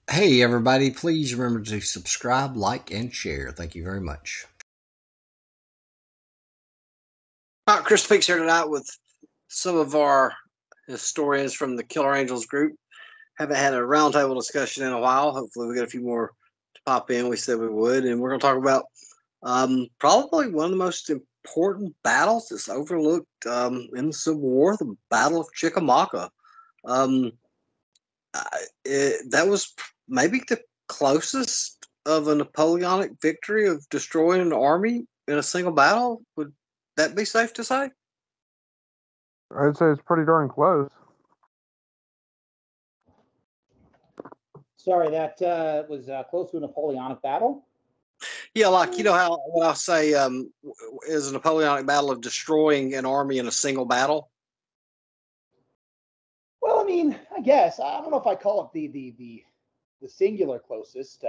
Hey, everybody, please remember to subscribe, like, and share. Thank you very much. All right, Chris Speaks here tonight with some of our historians from the Killer Angels group. Haven't had a roundtable discussion in a while. Hopefully, we get a few more to pop in. We said we would, and we're going to talk about probably one of the most important battles that's overlooked in the Civil War, the Battle of Chickamauga. That was maybe the closest of a Napoleonic victory of destroying an army in a single battle. Would that be safe to say? I'd say it's pretty darn close. Sorry, that was close to a Napoleonic battle? Yeah, like, you know how when I say is a Napoleonic battle of destroying an army in a single battle? Well, I mean, I guess. I don't know if I call it the singular closest.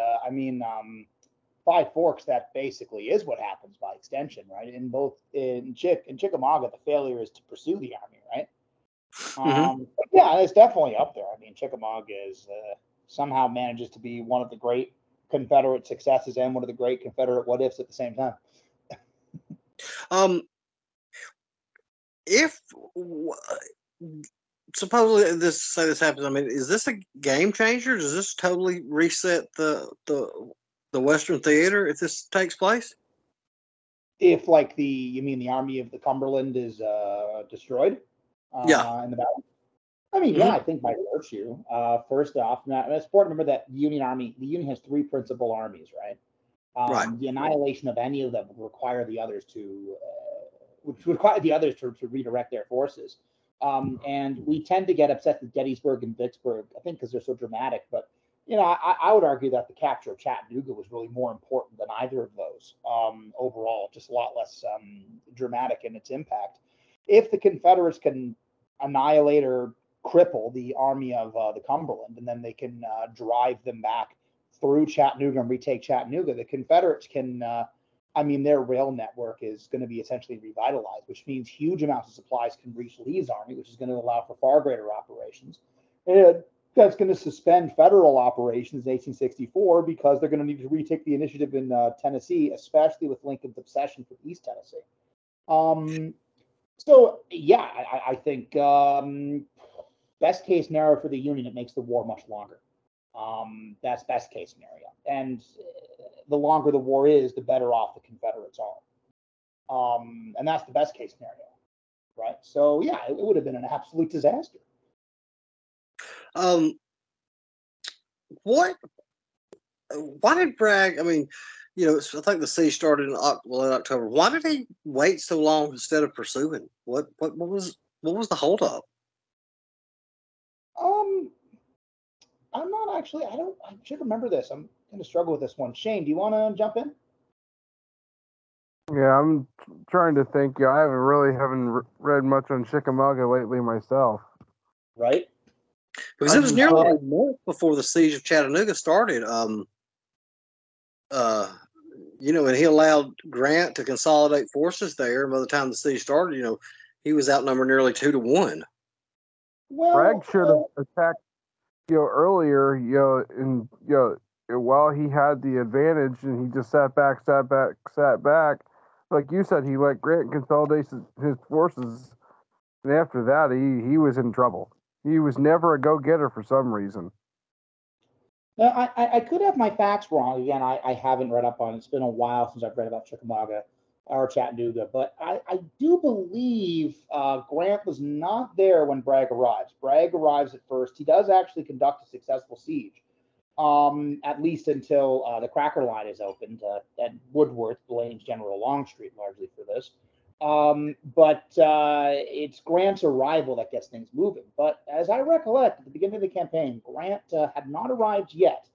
Five Forks, that basically is what happens by extension, right? In Chickamauga, the failure is to pursue the army, right? Yeah, it's definitely up there. I mean, Chickamauga is somehow manages to be one of the great Confederate successes and one of the great Confederate what ifs at the same time. If supposedly this happens, I mean, is this a game changer? Does this totally reset the Western theater if this takes place? If you mean the Army of the Cumberland is destroyed? In the battle. I mean, yeah, I think by virtue. First off, it's important to remember that the Union has three principal armies, right? Right. The annihilation of any of them would require the others to redirect their forces. And we tend to get upset with Gettysburg and Vicksburg, I think, because they're so dramatic. But I would argue that the capture of Chattanooga was really more important than either of those overall, just a lot less dramatic in its impact. If the Confederates can annihilate or cripple the Army of the Cumberland, and then they can drive them back through Chattanooga and retake Chattanooga, the Confederates can, their rail network is going to be essentially revitalized, which means huge amounts of supplies can reach Lee's army, which is going to allow for far greater operations. And that's going to suspend federal operations in 1864 because they're going to need to retake the initiative in Tennessee, especially with Lincoln's obsession for East Tennessee. So, yeah, I think best case scenario for the Union, it makes the war much longer. That's best case scenario. And the longer the war is, the better off the Confederates are. And that's the best case scenario, right? So, yeah, it would have been an absolute disaster. Why did Bragg, I think the siege started in October. Why did he wait so long instead of pursuing? What was the holdup? I'm not actually, I should remember this. I'm going to struggle with this one. Shane, do you want to jump in? Yeah, I'm trying to think. I haven't read much on Chickamauga lately myself. Right. Because it was nearly a month before the siege of Chattanooga started. And he allowed Grant to consolidate forces there. And by the time the siege started, he was outnumbered nearly 2-1. Well, Bragg should have attacked, earlier, while he had the advantage, and he just sat back. Like you said, he let Grant consolidate his forces, and after that, he was in trouble. He was never a go-getter for some reason. Now, I could have my facts wrong. Again, I haven't read up on it. It's been a while since I've read about Chickamauga or Chattanooga, but I do believe Grant was not there when Bragg arrives. Bragg arrives at first. He does actually conduct a successful siege, at least until the Cracker Line is opened, and Woodworth blames General Longstreet largely for this. But it's Grant's arrival that gets things moving. But as I recollect, at the beginning of the campaign, Grant had not arrived yet.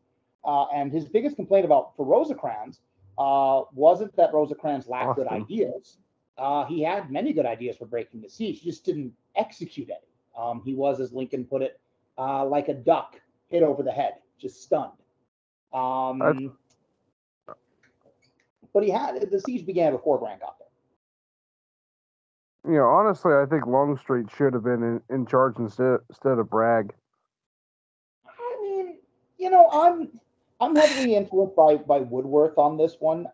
And his biggest complaint for Rosecrans wasn't that Rosecrans lacked good ideas. He had many good ideas for breaking the siege. He just didn't execute any. He was, as Lincoln put it, like a duck hit over the head, just stunned. But the siege began before Grant got there. Honestly, I think Longstreet should have been in charge instead of Bragg. I mean, I'm heavily influenced by Woodworth on this one.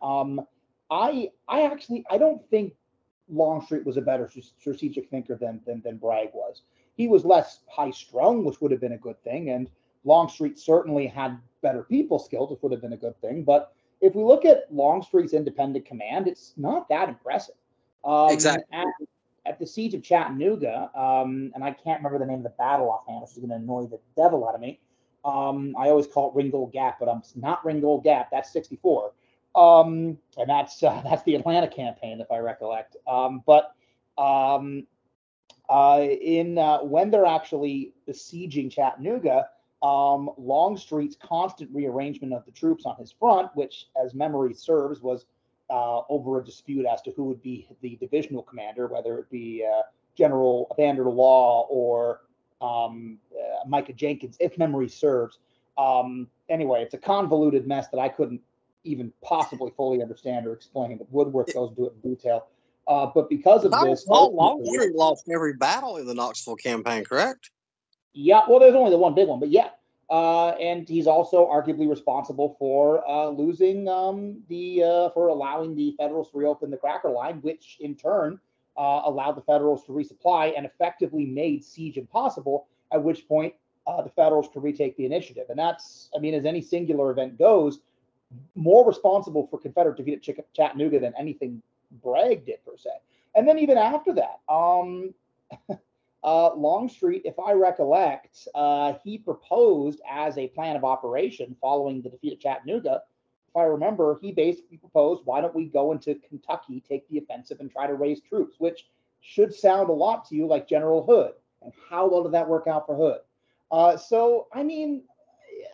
I don't think Longstreet was a better strategic thinker than Bragg was. He was less high strung, which would have been a good thing, and Longstreet certainly had better people skills, which would have been a good thing. But if we look at Longstreet's independent command, it's not that impressive. Exactly. At the siege of Chattanooga, and I can't remember the name of the battle offhand, which is going to annoy the devil out of me. I always call it Ringgold Gap, but it's not Ringgold Gap. That's 64. And that's the Atlanta campaign, if I recollect. When they're actually besieging Chattanooga, Longstreet's constant rearrangement of the troops on his front, which, as memory serves, was over a dispute as to who would be the divisional commander, whether it be General Vander Law or Micah Jenkins, if memory serves. Anyway, it's a convoluted mess that I couldn't even possibly fully understand or explain, but Woodworth goes into it in detail. But because of this, Longstreet lost every battle in the Knoxville campaign, correct? Yeah, well, there's only the one big one, but yeah. And he's also arguably responsible for losing for allowing the Federals to reopen the Cracker Line, which in turn allowed the Federals to resupply and effectively made siege impossible, at which point the Federals could retake the initiative. And that's, I mean, as any singular event goes, more responsible for Confederate defeat at Chattanooga than anything Bragg did, per se. And then even after that, Longstreet, if I recollect, he proposed as a plan of operation following the defeat of Chattanooga. If I remember, he basically proposed, why don't we go into Kentucky, take the offensive, and try to raise troops, which should sound a lot to you like General Hood. And how well did that work out for Hood? So, I mean,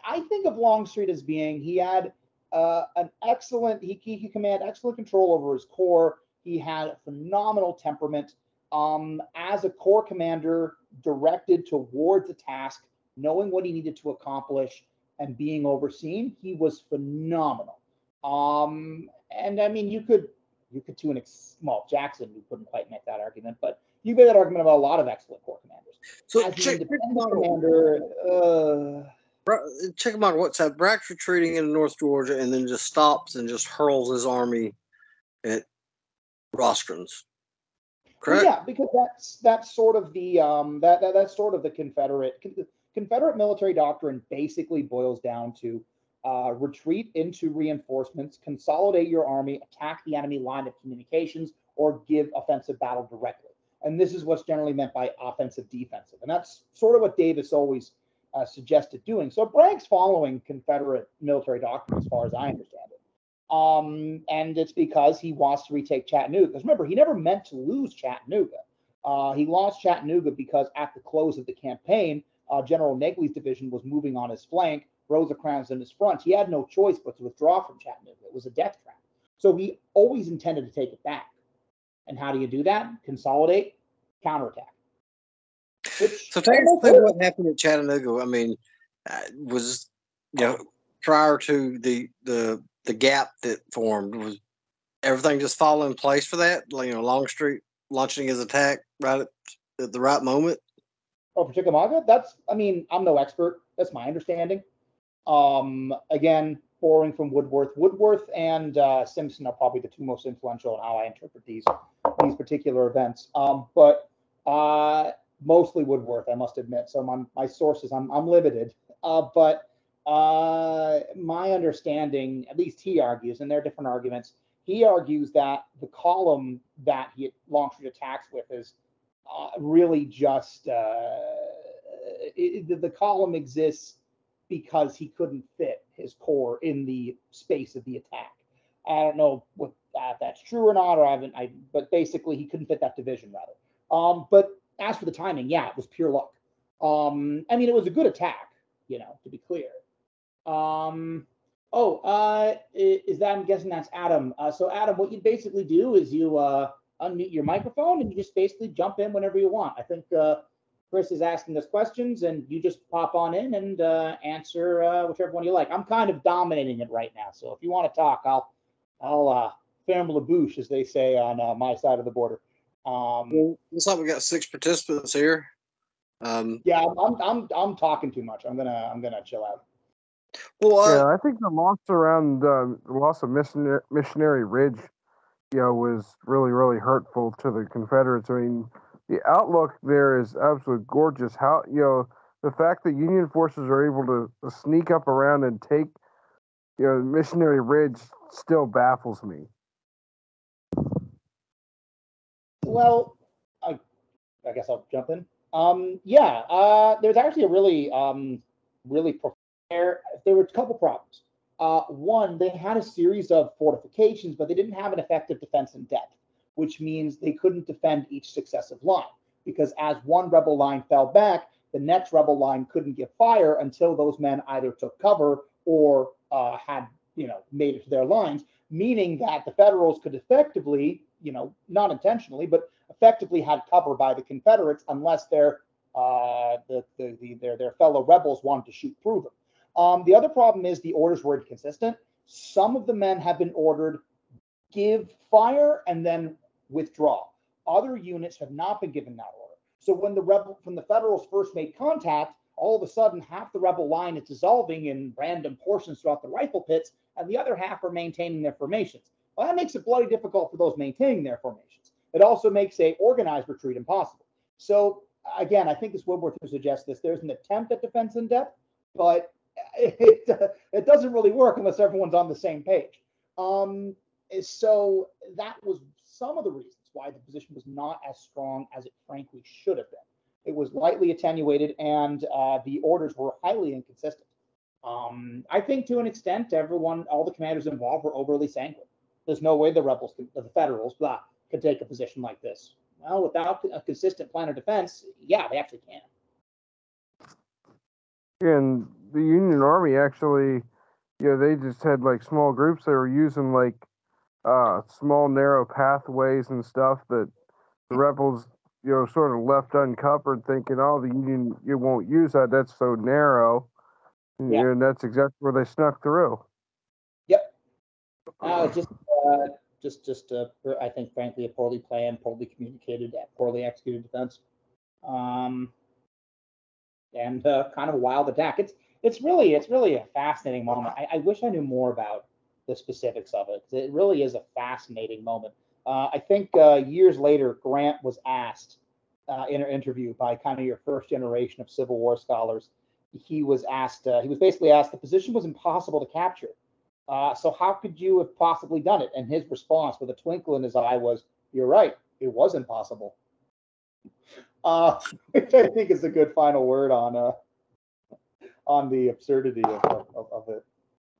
I think of Longstreet as being, he had an excellent, he commanded excellent control over his corps. He had a phenomenal temperament. As a corps commander directed towards a task, knowing what he needed to accomplish and being overseen, he was phenomenal. And I mean, you could to an Jackson, you couldn't quite make that argument, but you made that argument about a lot of excellent corps commanders. So as an independent commander, Chickamauga, what's that? Bragg's retreating into North Georgia and then just stops and just hurls his army at Rosecrans. Correct? Well, yeah, because that's sort of the that's sort of the Confederate military doctrine. Basically boils down to retreat into reinforcements, consolidate your army, attack the enemy line of communications, or give offensive battle directly. And this is what's generally meant by offensive defensive, and that's sort of what Davis always suggested doing. So Bragg's following Confederate military doctrine, as far as I understand it. And it's because he wants to retake Chattanooga. Because remember, he never meant to lose Chattanooga. He lost Chattanooga because at the close of the campaign, General Negley's division was moving on his flank, Rosecrans in his front. He had no choice but to withdraw from Chattanooga. It was a death trap. So he always intended to take it back. And how do you do that? Consolidate, counterattack. So tell us what happened at Chattanooga. I mean, was prior to the gap that formed, was everything just fall in place for that? Longstreet launching his attack right at the right moment. Oh, for Chickamauga, I'm no expert. That's my understanding. Again, borrowing from Woodworth. Woodworth and Simpson are probably the two most influential in how I interpret these particular events. But mostly Woodworth, I must admit. So my sources, I'm limited. But my understanding, at least he argues, and there are different arguments, he argues that the column that Longstreet attacks with is really just the column exists because he couldn't fit his corps in the space of the attack. I don't know if that's true or not, but basically he couldn't fit that division rather. But as for the timing, yeah, it was pure luck. I mean, it was a good attack, to be clear. Is that, I'm guessing that's Adam. So Adam, what you basically do is you unmute your microphone and you just basically jump in whenever you want. I think Chris is asking us questions and you just pop on in and answer whichever one you like. I'm kind of dominating it right now. So if you want to talk, I'll ferme la bouche, as they say on my side of the border. Looks like we got 6 participants here. Yeah, I'm talking too much. I'm gonna chill out. Well, Yeah, I think the loss around the loss of Missionary Ridge, was really, really hurtful to the Confederates. I mean, the outlook there is absolutely gorgeous. How, the fact that Union forces are able to sneak up around and take, Missionary Ridge still baffles me. Well, I guess I'll jump in. There's actually a really there were a couple problems. One, they had a series of fortifications, but they didn't have an effective defense in depth, which means they couldn't defend each successive line, because as one rebel line fell back, the next rebel line couldn't give fire until those men either took cover or had made it to their lines, meaning that the Federals could effectively, not intentionally, but effectively had cover by the Confederates unless their fellow rebels wanted to shoot through them. The other problem is the orders were inconsistent. Some of the men have been ordered give fire and then withdraw. Other units have not been given that order. So when the Federals first made contact, all of a sudden half the rebel line is dissolving in random portions throughout the rifle pits, and the other half are maintaining their formations. Well, that makes it bloody difficult for those maintaining their formations. It also makes a organized retreat impossible. So again, I think as World War II suggests this, there's an attempt at defense in depth, but it doesn't really work unless everyone's on the same page. So that was some of the reasons why the position was not as strong as it frankly should have been. It was lightly attenuated, and the orders were highly inconsistent. I think to an extent, all the commanders involved were overly sanguine. There's no way the Federals, could take a position like this. Well, without a consistent plan of defense, yeah, they actually can. And the Union Army actually, they just had like small groups. They were using like small narrow pathways and stuff that the rebels, sort of left uncovered, thinking, "Oh, the Union, you won't use that. That's so narrow." Yeah. And that's exactly where they snuck through. Yep. I think, frankly, a poorly planned, poorly communicated, poorly executed defense, and kind of a wild attack. It's really a fascinating moment. I wish I knew more about the specifics of it. It really is a fascinating moment. I think years later, Grant was asked in an interview by kind of your first generation of Civil War scholars. He was basically asked, the position was impossible to capture. So how could you have possibly done it? And his response, with a twinkle in his eye, was, "You're right. It was impossible." Which I think is a good final word on the absurdity of it.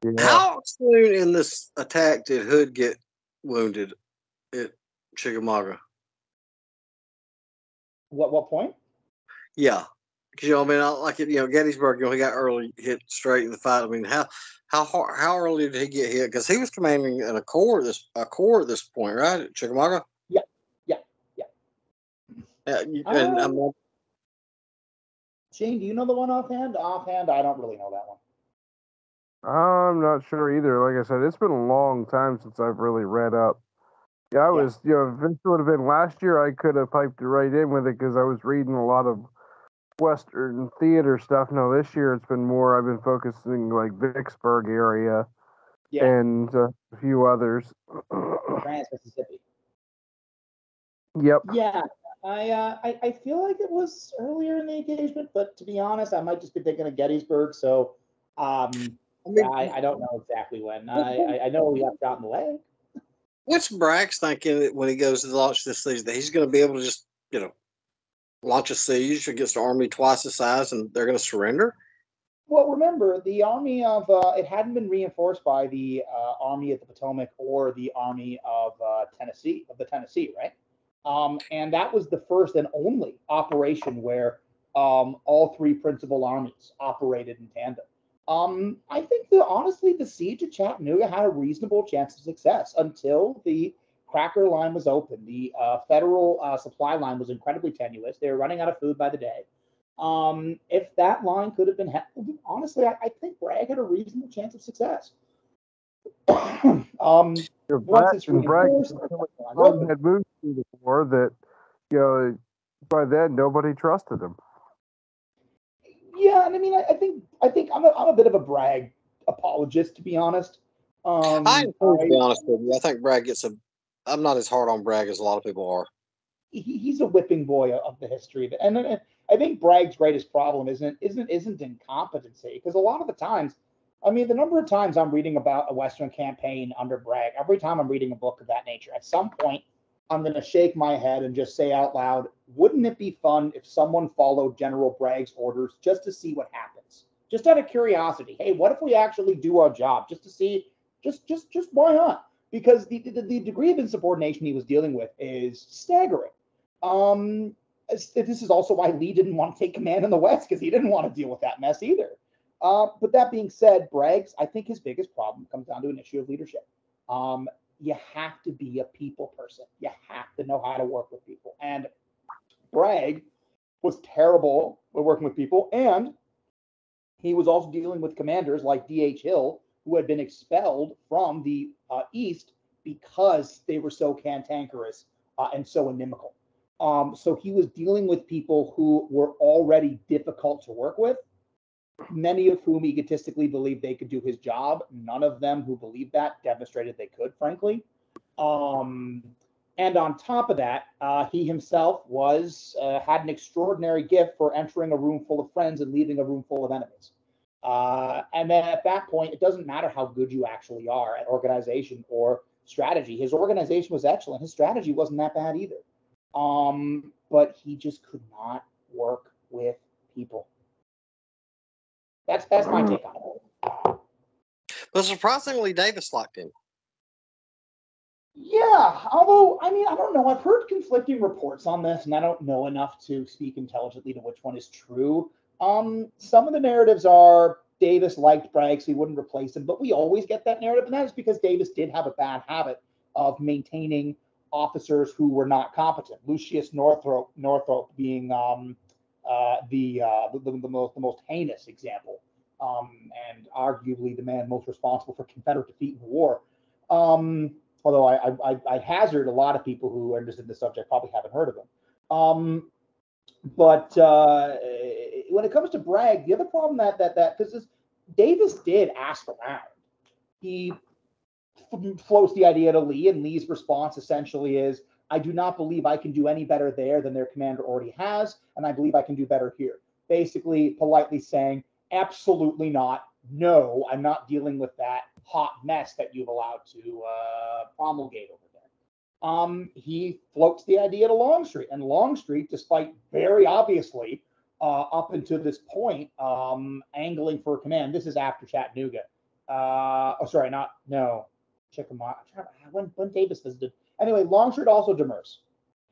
Yeah. How soon in this attack did Hood get wounded at Chickamauga? What point? Yeah, because like Gettysburg, he got early hit straight in the fight. I mean, how early did he get hit? Because he was commanding a corps at this point, right, at Chickamauga. Yeah. Shane, do you know the one offhand? Offhand, I don't really know that one. I'm not sure either. Like I said, it's been a long time since I've really read up. Yeah, if this would have been last year, I could have piped it right in with it because I was reading a lot of Western theater stuff. No, this year it's been more, I've been focusing like Vicksburg area and a few others. France, Mississippi. Yep. Yeah, I feel like it was earlier in the engagement, but to be honest, I might just be thinking of Gettysburg. So, I don't know exactly when. I know we got shot in the leg. What's Bragg's thinking that when he goes to launch this siege, that he's going to be able to just, launch a siege against an army twice the size and they're going to surrender? Well, remember, the army of it hadn't been reinforced by the Army of the Potomac or the Army of Tennessee, right? And that was the first and only operation where all three principal armies operated in tandem. I think honestly, the siege of Chattanooga had a reasonable chance of success until the cracker line was open. The federal supply line was incredibly tenuous. They were running out of food by the day. If that line could have been held, honestly, I think Bragg had a reasonable chance of success. Bragg had moved through the war that, by then nobody trusted him. Yeah, and I mean, I think I'm a bit of a Bragg apologist, to be honest. I am to be honest with you. I think Bragg gets a. I'm not as hard on Bragg as a lot of people are. He's a whipping boy of the history, and I think Bragg's greatest problem isn't incompetency, because a lot of the times, I mean, the number of times I'm reading about a Western campaign under Bragg, every time I'm reading a book of that nature, at some point I'm going to shake my head and just say out loud, wouldn't it be fun if someone followed General Bragg's orders just to see what happens? Just out of curiosity. Hey, what if we actually do our job just to see, just why not? Because the degree of insubordination he was dealing with is staggering. This is also why Lee didn't want to take command in the West, because he didn't want to deal with that mess either. But that being said, Bragg's, I think his biggest problem comes down to an issue of leadership. You have to be a people person. You have to know how to work with people. And Bragg was terrible at working with people. And he was also dealing with commanders like D.H. Hill, who had been expelled from the East because they were so cantankerous and so inimical. So he was dealing with people who were already difficult to work with, many of whom egotistically believed they could do his job. None of them who believed that demonstrated they could, frankly. And on top of that, he himself had an extraordinary gift for entering a room full of friends and leaving a room full of enemies. And then at that point, it doesn't matter how good you actually are at organization or strategy. His organization was excellent. His strategy wasn't that bad either. But he just could not work with people. That's my take on it. But surprisingly, Davis liked him. Yeah, although, I mean, I don't know. I've heard conflicting reports on this, and I don't know enough to speak intelligently to which one is true. Some of the narratives are Davis liked Bragg, so he wouldn't replace him, but we always get that narrative, and that is because Davis did have a bad habit of maintaining officers who were not competent. Lucius Northrop being the most heinous example, and arguably the man most responsible for Confederate defeat in the war. Although I hazard a lot of people who are interested in the subject probably haven't heard of him. But when it comes to Bragg, the other problem that because Davis did ask around, he floats the idea to Lee, and Lee's response essentially is, I do not believe I can do any better there than their commander already has, and I believe I can do better here. Basically, politely saying, absolutely not. No, I'm not dealing with that hot mess that you've allowed to promulgate over there. He floats the idea to Longstreet, and Longstreet, despite very obviously up until this point angling for command. This is after Chattanooga. Chickamauga. When Davis visited. Anyway, Longstreet also demurs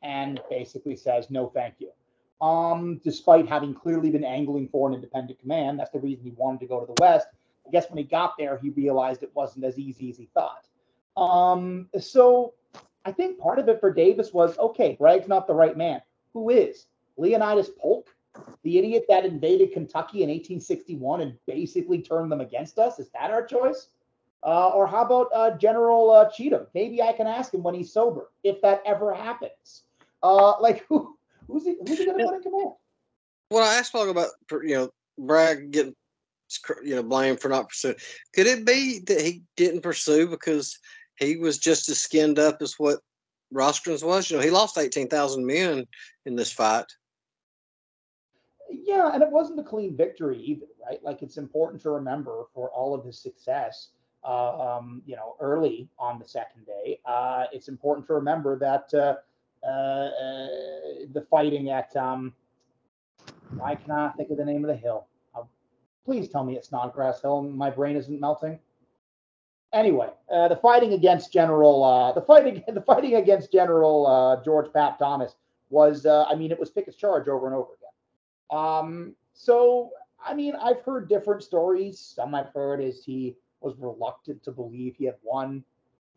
and basically says no, thank you. Despite having clearly been angling for an independent command, that's the reason he wanted to go to the West. I guess when he got there, he realized it wasn't as easy as he thought. So I think part of it for Davis was, okay, Bragg's not the right man. Who is? Leonidas Polk, the idiot that invaded Kentucky in 1861 and basically turned them against us? Is that our choice? Or how about General Cheatham? Maybe I can ask him when he's sober, if that ever happens. Who's he going to put in command? Well, I asked Paul about Bragg getting blamed for not pursuing. Could it be that he didn't pursue because he was just as skinned up as what Rosecrans was? He lost 18,000 men in this fight. Yeah, and it wasn't a clean victory either, right? Like, it's important to remember for all of his success, early on the second day, it's important to remember that the fighting at why can I think of the name of the hill? Please tell me it's Snodgrass Hill. My brain isn't melting. Anyway, the fighting against General George Pat Thomas was, it was Pickett's charge over and over again. So, I've heard different stories. Some I've heard is he was reluctant to believe he had won.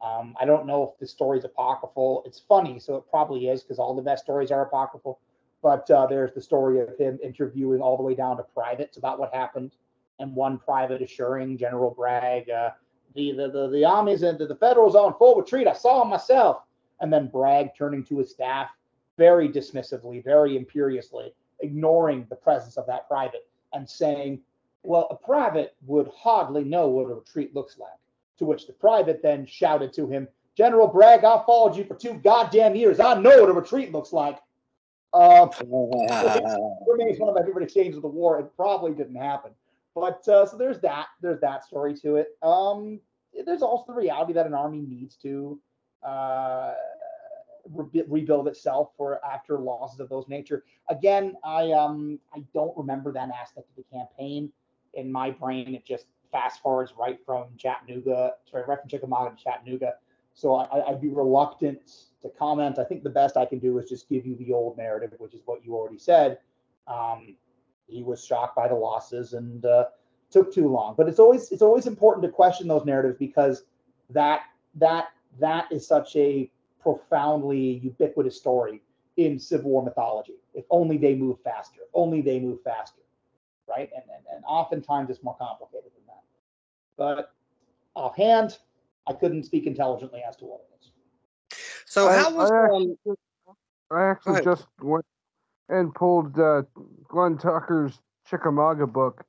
I don't know if the story's apocryphal. It's funny, so it probably is, because all the best stories are apocryphal. But there's the story of him interviewing all the way down to privates about what happened, and one private assuring General Bragg, the army's into the Federals on full retreat. I saw him myself. And then Bragg turning to his staff very dismissively, very imperiously, ignoring the presence of that private and saying, Well, a private would hardly know what a retreat looks like. To which the private then shouted to him, General Bragg, I followed you for 2 goddamn years. I know what a retreat looks like. Remains one of my favorite exchanges of the war. It probably didn't happen. But so there's that. There's that story to it. There's also the reality that an army needs to rebuild itself for after losses of those nature. Again, I don't remember that aspect of the campaign. In my brain, it just fast forwards right from Chickamauga to Chattanooga. So I'd be reluctant to comment. I think the best I can do is just give you the old narrative, which is what you already said. He was shocked by the losses and took too long. But it's always important to question those narratives, because that is such a profoundly ubiquitous story in Civil War mythology. If only they move faster. If only they move faster. Right? And oftentimes it's more complicated than that. But offhand, I couldn't speak intelligently as to what it is. So I actually just went and pulled Glenn Tucker's Chickamauga book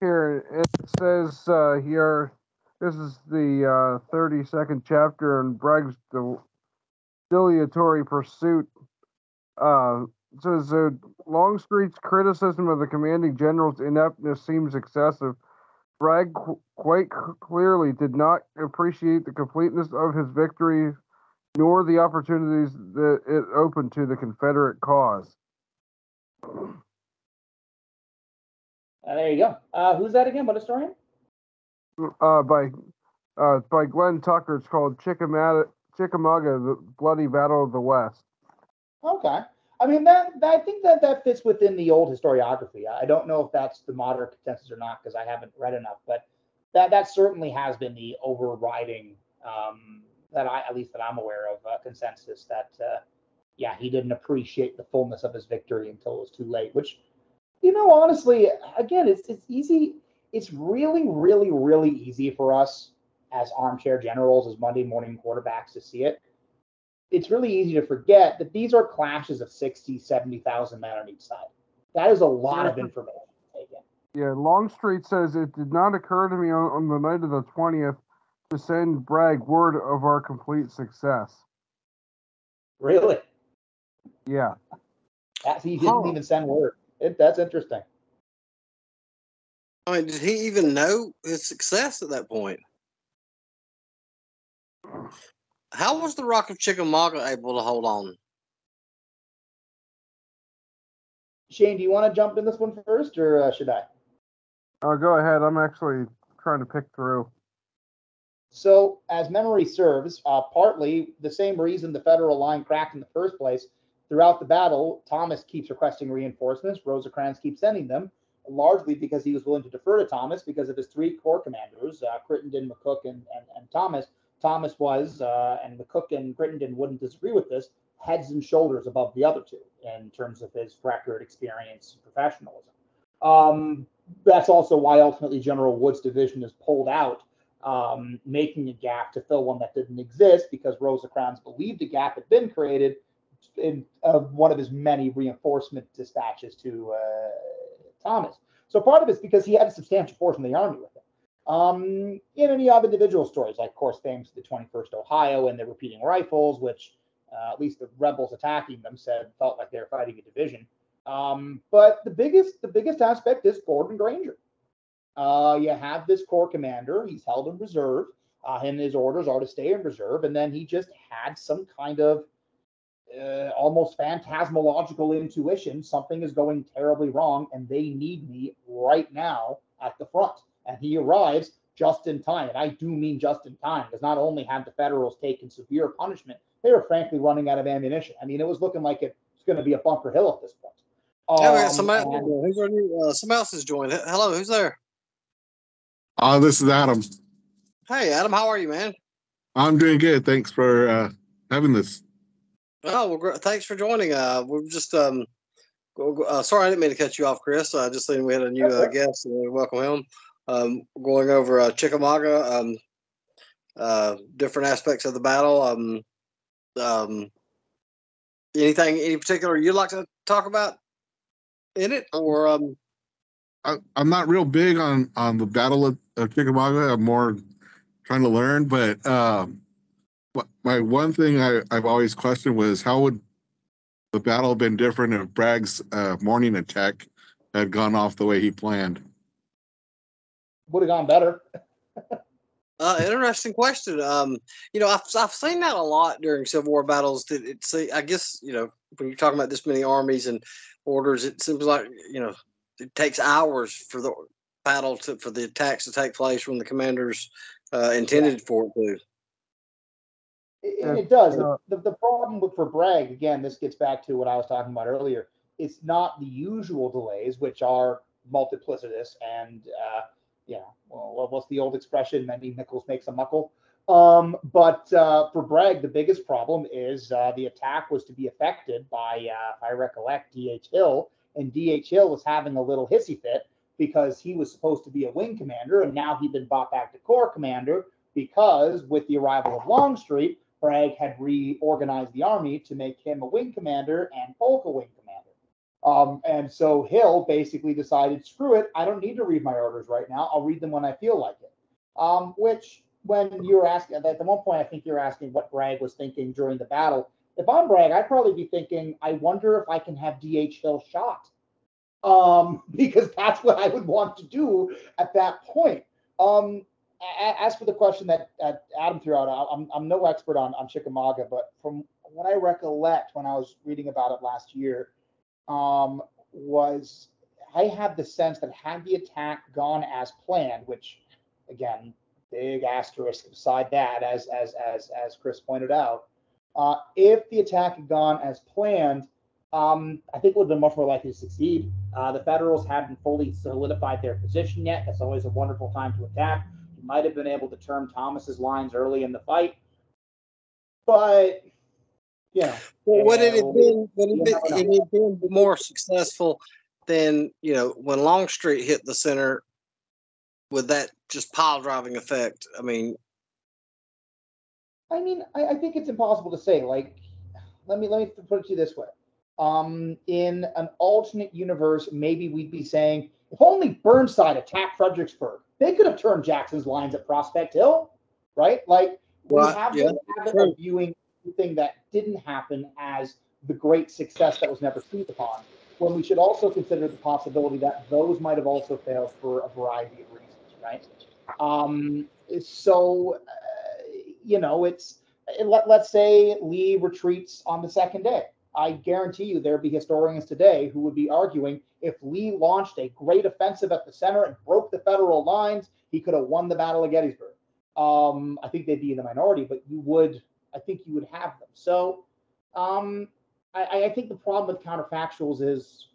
here. It says here, this is the 32nd chapter in Bragg's dilatory pursuit. It says Longstreet's criticism of the commanding general's ineptness seems excessive. Bragg quite clearly did not appreciate the completeness of his victory, nor the opportunities that it opened to the Confederate cause. There you go. Who's that again? What historian? By Glenn Tucker. It's called Chickamauga, The Bloody Battle of the West. Okay. I mean, I think that fits within the old historiography. I don't know if that's the modern consensus or not, because I haven't read enough, but that certainly has been the overriding, at least that I'm aware of, consensus that, he didn't appreciate the fullness of his victory until it was too late, which, honestly, again, it's easy. It's really, really, really easy for us as armchair generals, as Monday morning quarterbacks to see it. It's really easy to forget that these are clashes of 60, 70,000 men on each side. That is a lot of information to take in. Yeah, Longstreet says it did not occur to me on the night of the 20th to send Bragg word of our complete success. Really? Yeah. He didn't even send word. That's interesting. I mean, did he even know his success at that point? How was the Rock of Chickamauga able to hold on? Shane, do you want to jump in this one first, or should I? Go ahead. I'm actually trying to pick through. So, as memory serves, partly the same reason the Federal line cracked in the first place. Throughout the battle, Thomas keeps requesting reinforcements. Rosecrans keeps sending them, largely because he was willing to defer to Thomas because of his 3 corps commanders, Crittenden, McCook, and Thomas. Thomas was, and McCook and Crittenden wouldn't disagree with this, heads and shoulders above the other 2 in terms of his record, experience, and professionalism. That's also why ultimately General Wood's division is pulled out, making a gap to fill one that didn't exist, because Rosecrans believed a gap had been created in one of his many reinforcement dispatches to Thomas. So part of it's because he had a substantial portion of the army with him. And then you have individual stories, like, of course, famous the 21st Ohio and the repeating rifles, which at least the rebels attacking them felt like they were fighting a division. But the biggest aspect is Gordon Granger. You have this corps commander; he's held in reserve, and his orders are to stay in reserve. And then he just had some kind of almost phantasmological intuition: something is going terribly wrong, and they need me right now at the front. And he arrives just in time. And I do mean just in time, because not only had the Federals taken severe punishment, they were frankly running out of ammunition. I mean, it was looking like it was going to be a Bunker Hill at this point. Somebody else has joined. Hello, who's there? This is Adam. Hey, Adam, how are you, man? I'm doing good. Thanks for having this. Oh, well, thanks for joining. We're just sorry, I didn't mean to cut you off, Chris. I just think we had a new guest, and we welcome him. Going over Chickamauga, different aspects of the battle. Any particular you'd like to talk about in it, or I'm not real big on the Battle of Chickamauga. I'm more trying to learn, but my one thing I've always questioned was how would the battle have been different if Bragg's morning attack had gone off the way he planned? Would have gone better. Interesting question. I've seen that a lot during Civil War battles. I guess when you're talking about this many armies and orders, it seems like it takes hours for the battle for the attacks to take place when the commanders intended for it to. And it does. The problem for Bragg, again, this gets back to what I was talking about earlier. It's not the usual delays, which are multiplicitous and what's the old expression? Many nickels makes a muckle. But for Bragg, the biggest problem is the attack was to be effected by, if I recollect, D.H. Hill. And D.H. Hill was having a little hissy fit because he was supposed to be a wing commander, and now he'd been brought back to corps commander because with the arrival of Longstreet, Bragg had reorganized the army to make him a wing commander and Polk a wing commander. And so Hill basically decided, screw it, I don't need to read my orders right now. I'll read them when I feel like it. Which, when you were asking, at the one point, I think you're asking what Bragg was thinking during the battle. If I'm Bragg, I'd probably be thinking, I wonder if I can have D.H. Hill shot. Because that's what I would want to do at that point. As for the question that Adam threw out, I'm no expert on Chickamauga, but from what I recollect when I was reading about it last year, was I had the sense that had the attack gone as planned, which again, big asterisk beside that, as Chris pointed out, if the attack had gone as planned, I think it would have been much more likely to succeed. The Federals hadn't fully solidified their position yet. That's always a wonderful time to attack. You might have been able to turn Thomas's lines early in the fight, but would it have been more successful than when Longstreet hit the center with that just pile driving effect? I think it's impossible to say. Like, let me put it to you this way. In an alternate universe, maybe we'd be saying, if only Burnside attacked Fredericksburg, they could have turned Jackson's lines at Prospect Hill, right? Like, we have the habit of viewing everything that didn't happen as the great success that was never seized upon, when we should also consider the possibility that those might have also failed for a variety of reasons, right? Let's say Lee retreats on the second day. I guarantee you there'd be historians today who would be arguing if Lee launched a great offensive at the center and broke the Federal lines, he could have won the Battle of Gettysburg. I think they'd be in the minority, but I think you would have them. So I think the problem with counterfactuals is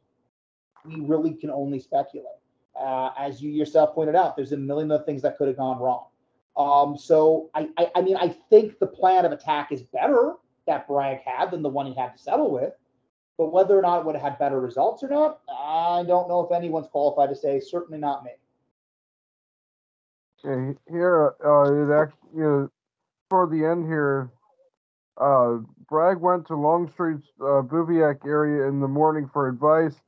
we really can only speculate. As you yourself pointed out, there's a million other things that could have gone wrong. So I think the plan of attack is better that Bragg had than the one he had to settle with. But whether or not it would have had better results or not, I don't know if anyone's qualified to say. Certainly not me. Yeah, here, it actually, for the end here, Bragg went to Longstreet's bivouac area in the morning for advice.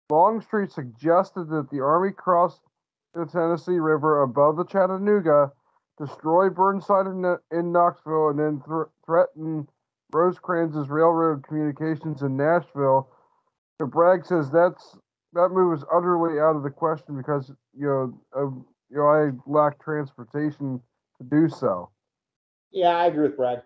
Longstreet suggested that the army cross the Tennessee River above the Chattanooga, destroy Burnside in Knoxville, and then threaten Rosecrans's railroad communications in Nashville. But Bragg says that move is utterly out of the question because I lack transportation to do so. Yeah, I agree with Bragg.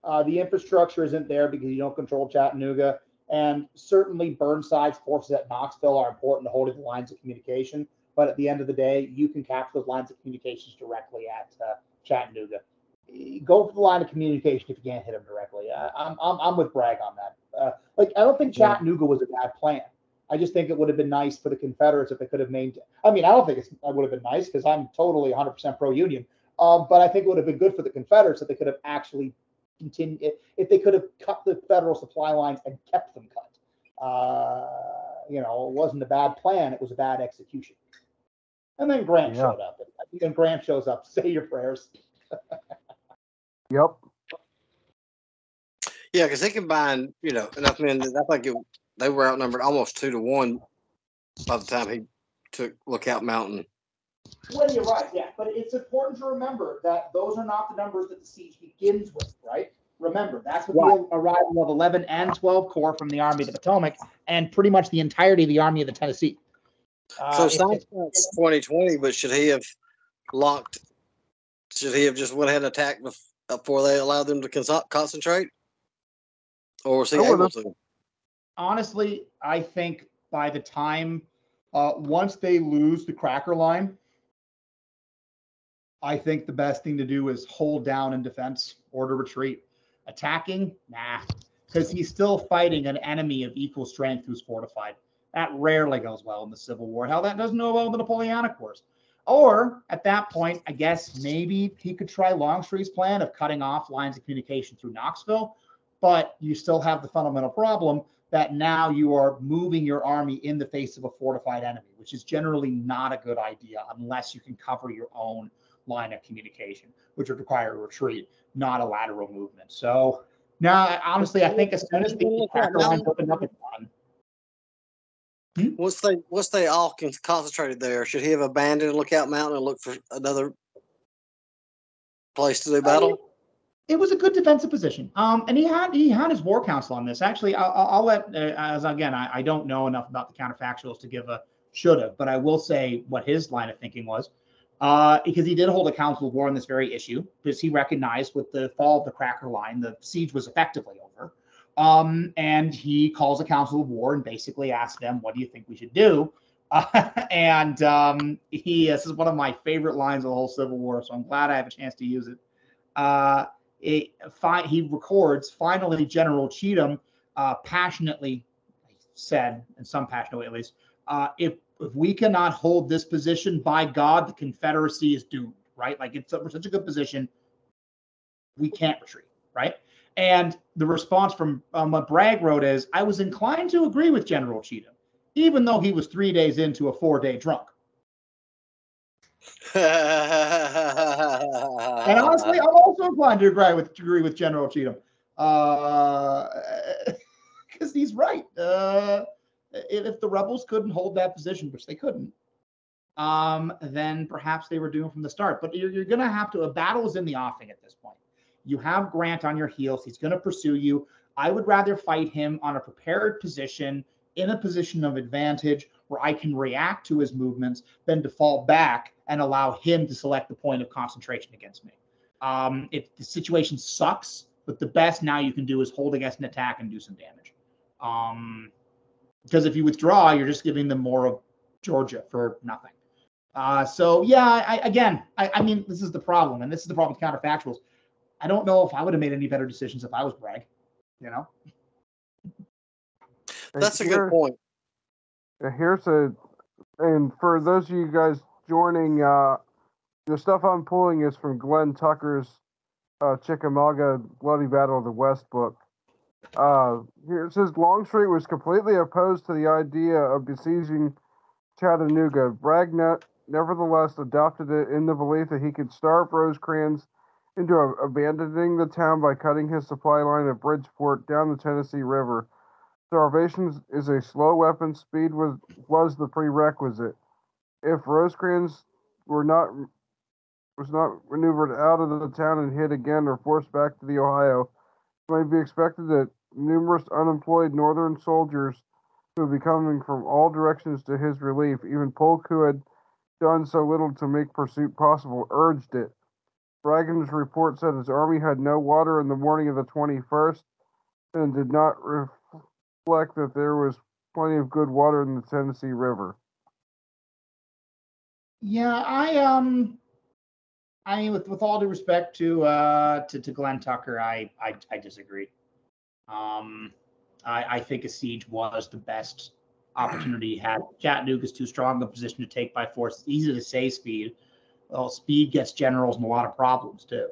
The infrastructure isn't there because you don't control Chattanooga, and certainly Burnside's forces at Knoxville are important to holding the lines of communication. But at the end of the day, you can capture those lines of communications directly at Chattanooga. Go for the line of communication if you can't hit them directly. I'm with Bragg on that. I don't think Chattanooga was a bad plan. I just think it would have been nice for the Confederates if they could have maintained. I don't think it would have been nice because I'm totally 100% pro-Union. But I think it would have been good for the Confederates if they could have actually continued, if they could have cut the Federal supply lines and kept them cut. It wasn't a bad plan. It was a bad execution. And then Grant showed up. And Grant shows up. Say your prayers. Yep. Yeah, because they combined, enough men. I think they were outnumbered almost 2-1 by the time he took Lookout Mountain. Well, you're right, yeah. But it's important to remember that those are not the numbers that the siege begins with, right? Remember, that's with the arrival of 11 and 12 Corps from the Army of the Potomac and pretty much the entirety of the Army of the Tennessee. So South's 2020, but should he have just went ahead and attacked before they allowed them to concentrate? Or was he able to? Honestly, I think by the time, once they lose the Cracker Line, I think the best thing to do is hold down in defense or to retreat. Attacking? Nah, because he's still fighting an enemy of equal strength who's fortified. That rarely goes well in the Civil War. Hell, that doesn't go well in the Napoleonic Wars. Or at that point, I guess maybe he could try Longstreet's plan of cutting off lines of communication through Knoxville, but you still have the fundamental problem that now you are moving your army in the face of a fortified enemy, which is generally not a good idea unless you can cover your own line of communication, which would require a retreat, not a lateral movement. So now, honestly, I think as soon as the Cracker Lines open up, it's done. Once they all concentrated there, should he have abandoned Lookout Mountain and looked for another place to do battle? It was a good defensive position. And he had his war council on this. Actually, I'll let, as again, I don't know enough about the counterfactuals to give a should have, but I will say what his line of thinking was, because he did hold a council of war on this very issue, because he recognized with the fall of the Cracker Line, the siege was effectively over. And he calls a council of war and basically asks them, what do you think we should do? This is one of my favorite lines of the whole Civil War, so I'm glad I have a chance to use it. He records, finally, General Cheatham passionately said, in some passionate way at least, if we cannot hold this position, by God, the Confederacy is doomed, right? Like, it's such a good position, we can't retreat, right? And the response from what Bragg wrote is, I was inclined to agree with General Cheatham, even though he was 3 days into a 4-day drunk. And honestly, I'm also inclined to agree with General Cheatham, because he's right. If the rebels couldn't hold that position, which they couldn't, then perhaps they were doomed from the start. But you're going to have to. A battle is in the offing at this point. You have Grant on your heels. He's going to pursue you. I would rather fight him on a prepared position, in a position of advantage where I can react to his movements, than to fall back and allow him to select the point of concentration against me. If the situation sucks, but the best now you can do is hold against an attack and do some damage. Because if you withdraw, you're just giving them more of Georgia for nothing. So yeah, I mean, this is the problem, and this is the problem with counterfactuals. I don't know if I would have made any better decisions if I was Bragg, you know? That's a good point. And for those of you guys joining, the stuff I'm pulling is from Glenn Tucker's Chickamauga Bloody Battle of the West book. Here it says, Longstreet was completely opposed to the idea of besieging Chattanooga. Bragg nevertheless adopted it in the belief that he could starve Rosecrans into abandoning the town by cutting his supply line at Bridgeport down the Tennessee River. Starvation is a slow weapon. Speed was the prerequisite. If Rosecrans was not maneuvered out of the town and hit again or forced back to the Ohio, it might be expected that numerous unemployed Northern soldiers who would be coming from all directions to his relief, even Polk, who had done so little to make pursuit possible, urged it. Bragg's report said his army had no water in the morning of the 21st and did not reflect that there was plenty of good water in the Tennessee River. Yeah, I mean, with all due respect to Glenn Tucker, I disagree. I think a siege was the best opportunity he had. Chattanooga's too strong a position to take by force. It's easy to say speed. Well, speed gets generals in a lot of problems too.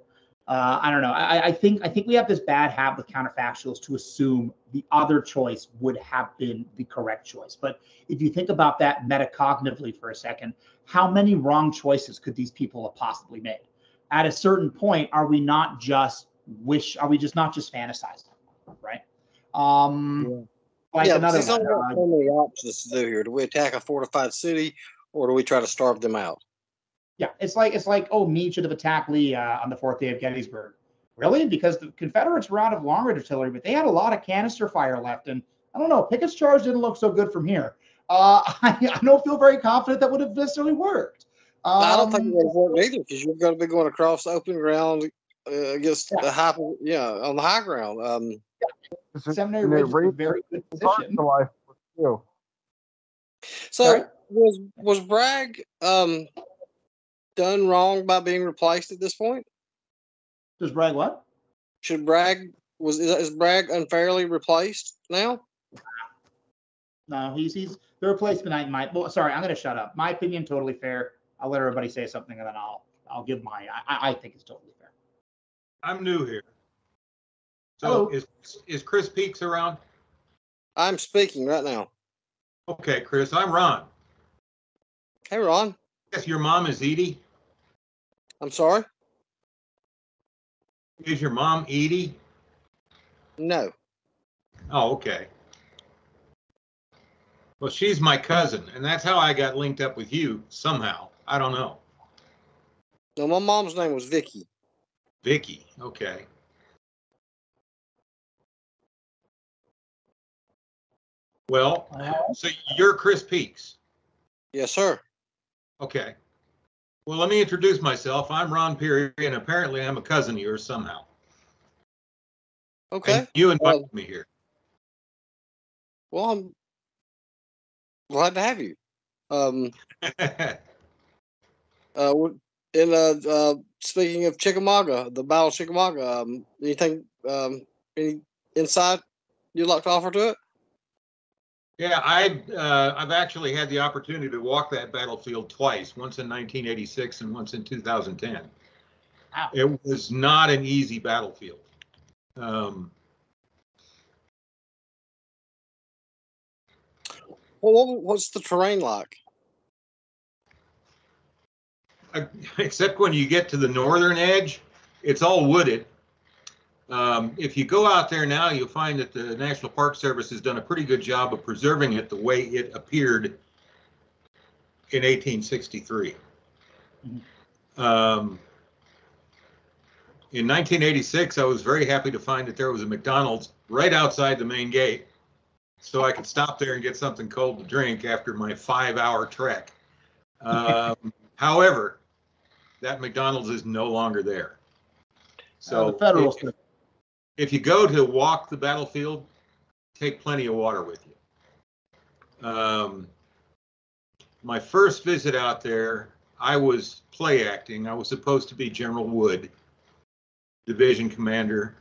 I don't know. I think we have this bad habit with counterfactuals to assume the other choice would have been the correct choice. But if you think about that metacognitively for a second, how many wrong choices could these people have possibly made? At a certain point, are we not just fantasizing, right? Like another one. So many options to do here. Do we attack a fortified city, or do we try to starve them out? Yeah, it's like oh, Meade should have attacked Lee on the fourth day of Gettysburg. Really? Because the Confederates were out of long range artillery, but they had a lot of canister fire left, and I don't know. Pickett's charge didn't look so good from here. I don't feel very confident that would have necessarily worked. I don't think it would have worked either, because you're going to be going across open ground against the high, on the high ground. Seminary Ridge is a very good position. So Sorry? was Bragg done wrong by being replaced at this point? Does Bragg what? Should Bragg is Bragg unfairly replaced now? No, he's the replacement. Sorry, I'm going to shut up. My opinion, totally fair. I'll let everybody say something, and then I'll give my. I think it's totally fair. I'm new here. So Hello. is Chris Peaks around? I'm speaking right now. Okay, Chris, I'm Ron. Hey, Ron. Yes, your mom is Edie. I'm sorry? Is your mom Edie? No. Oh, okay. Well, she's my cousin, and that's how I got linked up with you somehow. I don't know. No, my mom's name was Vicky. Vicky, okay. Well, so you're Chris Peaks. Yes, sir. Okay. Well, let me introduce myself. I'm Ron Peary, and apparently I'm a cousin of yours somehow. Okay. And you invited me here. Well, I'm glad to have you. Speaking of Chickamauga, the Battle of Chickamauga, anything, any insight you'd like to offer to it? Yeah, I've actually had the opportunity to walk that battlefield twice, once in 1986 and once in 2010. Wow. It was not an easy battlefield. Well, what's the terrain like? Except when you get to the northern edge, it's all wooded. If you go out there now, you'll find that the National Park Service has done a pretty good job of preserving it the way it appeared in 1863. In 1986, I was very happy to find that there was a McDonald's right outside the main gate, so I could stop there and get something cold to drink after my 5-hour trek. However, that McDonald's is no longer there. So the Federals. if you go to walk the battlefield, take plenty of water with you. My first visit out there, I was play acting. I was supposed to be General Wood, division commander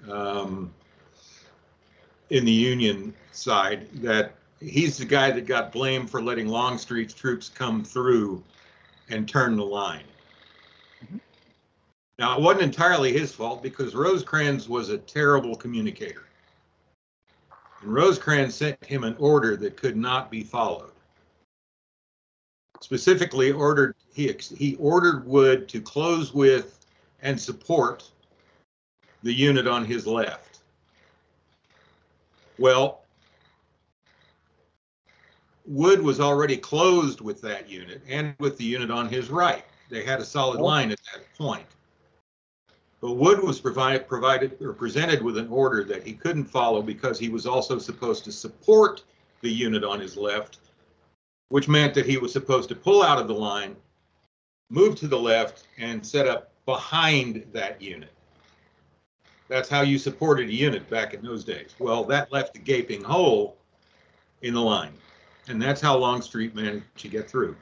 in the Union side. That he's the guy that got blamed for letting Longstreet's troops come through and turn the line. Now, it wasn't entirely his fault, because Rosecrans was a terrible communicator. And Rosecrans sent him an order that could not be followed. Specifically, he ordered Wood to close with and support the unit on his left. Well, Wood was already closed with that unit and with the unit on his right. They had a solid line at that point. But Wood was presented with an order that he couldn't follow, because he was also supposed to support the unit on his left, which meant that he was supposed to pull out of the line, move to the left, and set up behind that unit. That's how you supported a unit back in those days. Well, that left a gaping hole in the line, and that's how Longstreet managed to get through.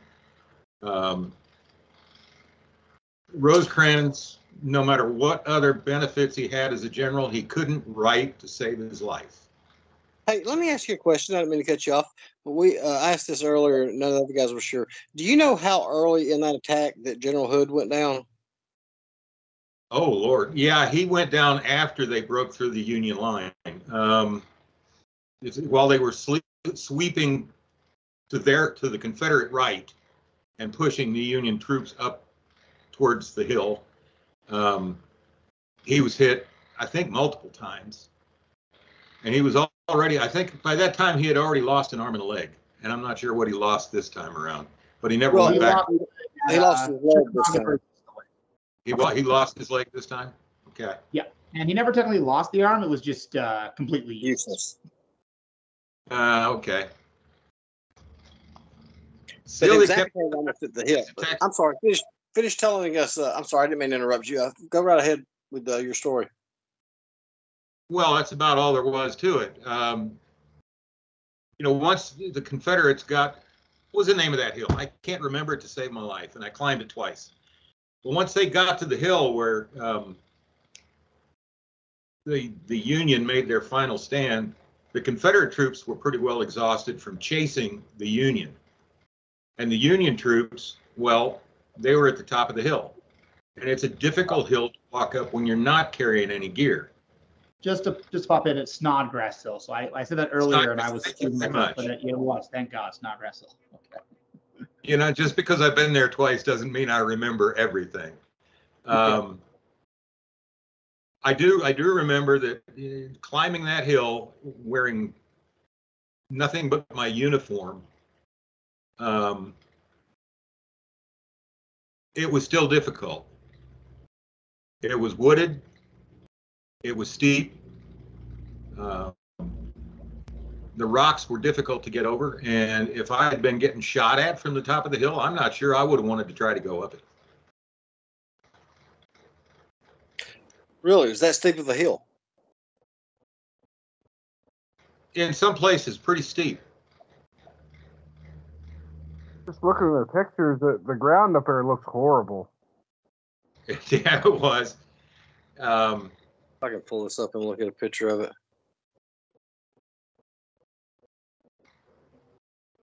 Rosecrans, no matter what other benefits he had as a general, he couldn't write to save his life. Hey, let me ask you a question. I didn't mean to cut you off, but we asked this earlier. None of the other guys were sure. Do you know how early in that attack that General Hood went down? Oh, Lord. Yeah, he went down after they broke through the Union line. While they were sweeping to the Confederate right and pushing the Union troops up towards the hill, he was hit, I think, multiple times. And he was already, I think by that time he had already lost an arm and a leg. And I'm not sure what he lost this time around. but he never Well, went he back. lost, He lost his leg this Chickamauga time. He lost his leg this time. Okay. Yeah, and he never technically lost the arm. It was just completely useless. Okay. But Still, it they was kept. amputated almost at the hip. But I'm sorry. Finish telling us. I'm sorry, I didn't mean to interrupt you. Go right ahead with your story. Well, that's about all there was to it. Once the Confederates got, what was the name of that hill? I can't remember it to save my life, and I climbed it twice. But once they got to the hill where the Union made their final stand, the Confederate troops were pretty well exhausted from chasing the Union. And the Union troops, well, they were at the top of the hill. And it's a difficult hill to walk up when you're not carrying any gear. Just to pop in, it's Snodgrass Hill. So I said that earlier, and I was Thank you very much. but it was. Thank God, Snodgrass Hill. Okay. Just because I've been there twice doesn't mean I remember everything. I do remember that climbing that hill wearing nothing but my uniform, it was still difficult. It was wooded. It was steep. The rocks were difficult to get over, and if I had been getting shot at from the top of the hill, I'm not sure I would have wanted to try to go up it. Really, is that steep of a hill? In some places, pretty steep. Just looking at the pictures, the ground up there looks horrible. Yeah, it was. I can pull this up and look at a picture of it.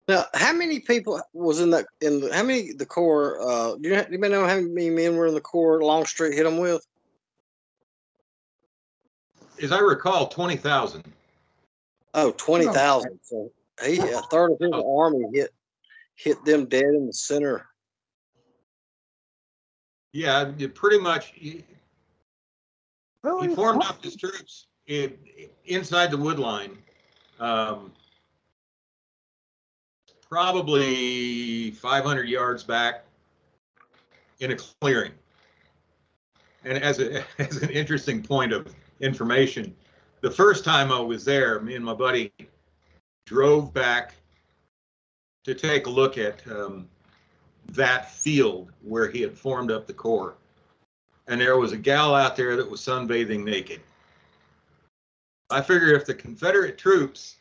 Now, how many people was in that? How many the Corps? Do you know how many men were in the Corps? Longstreet hit them with. As I recall, 20,000. Oh, 20,000. So a third of his army hit them dead in the center. Yeah, pretty much. He Really? formed up his troops inside the wood line, probably 500 yards back in a clearing. And as an interesting point of information, the first time I was there, me and my buddy drove back to take a look at that field where he had formed up the Corps. And there was a gal out there that was sunbathing naked. I figure if the Confederate troops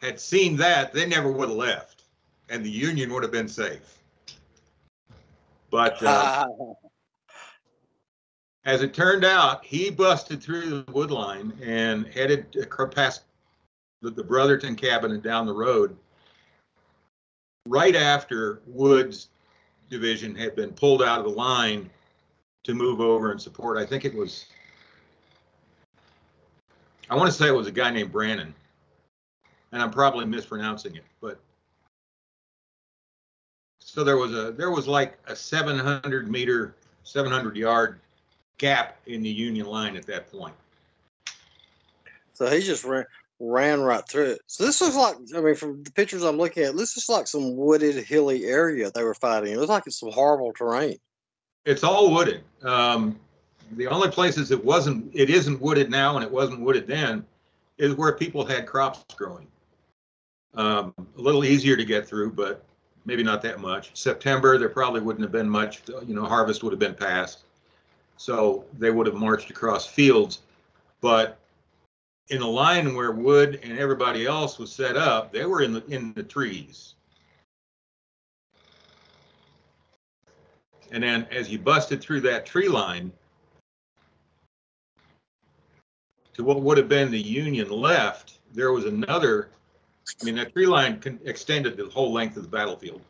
had seen that, they never would have left, and the Union would have been safe. But as it turned out, he busted through the wood line and headed past the Brotherton cabin and down the road right after Wood's division had been pulled out of the line to move over and support. I think it was, I want to say it was a guy named Brannon, and I'm probably mispronouncing it, but so there was like a 700 yard gap in the Union line at that point. So he just ran right through it. So this looks like, I mean, from the pictures I'm looking at, this is like some wooded, hilly area they were fighting. It looks like it's some horrible terrain. It's all wooded. The only places it isn't wooded now, and it wasn't wooded then, is where people had crops growing. A little easier to get through, but maybe not that much. September, there probably wouldn't have been much, harvest would have been past. So they would have marched across fields. But in a line where Wood and everybody else was set up, they were in the trees. And then as you busted through that tree line to what would have been the Union left, there was another, that tree line extended the whole length of the battlefield.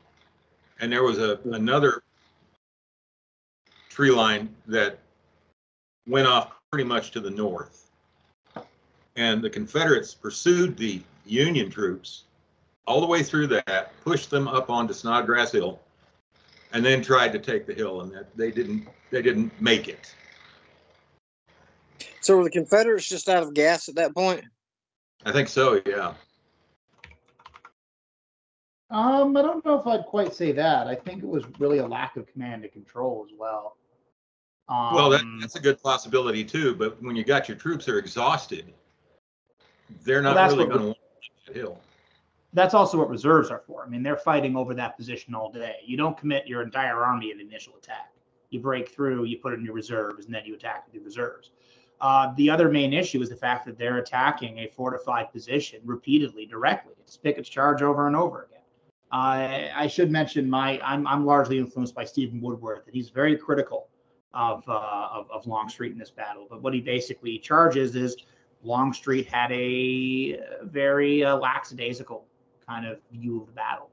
And there was another tree line that went off pretty much to the north. And the Confederates pursued the Union troops all the way through that, pushed them up onto Snodgrass Hill, and then tried to take the hill, and they didn't make it. So were the Confederates just out of gas at that point? I think so, yeah. I don't know if I'd quite say that. I think it was really a lack of command and control as well. Well, that's a good possibility too. But when you got your troops that are exhausted, they're not really going to want that hill. That's also what reserves are for. I mean, they're fighting over that position all day. You don't commit your entire army in initial attack. You break through, you put in your reserves, and then you attack with your reserves. The other main issue is the fact that they're attacking a fortified position repeatedly, directly. It's Pickett's charge over and over again. I should mention I'm largely influenced by Stephen Woodworth, and he's very critical of Longstreet in this battle. But what he basically charges is Longstreet had a very lackadaisical kind of view of the battle.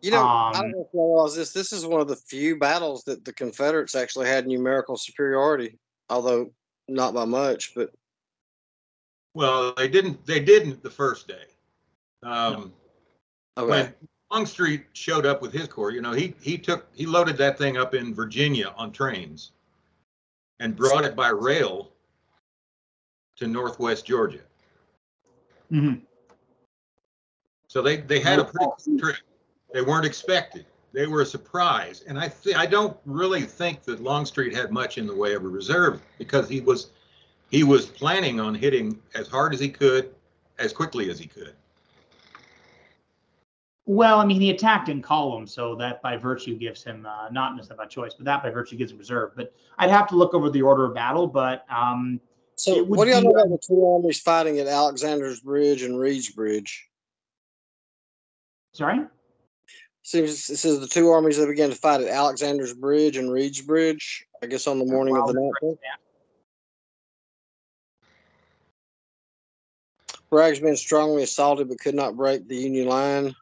You know, I don't know if you realize this. This is one of the few battles that the Confederates actually had numerical superiority, although not by much. But well, they didn't the first day. Okay. When Longstreet showed up with his corps, you know, he loaded that thing up in Virginia on trains and brought it by rail to Northwest Georgia. Mm-hmm. So they had a pretty quick trip. They weren't expected. They were a surprise. And I don't really think that Longstreet had much in the way of a reserve, because he was planning on hitting as hard as he could, as quickly as he could. Well, I mean, he attacked in column, so that by virtue gives him not necessarily by choice, but that by virtue gives him reserve. But I'd have to look over the order of battle. But so, what do y'all know about the two armies fighting at Alexander's Bridge and Reed's Bridge? Sorry? It says the two armies that began to fight at Alexander's Bridge and Reed's Bridge, I guess on the morning of the 9th. Bragg's been strongly assaulted but could not break the Union line.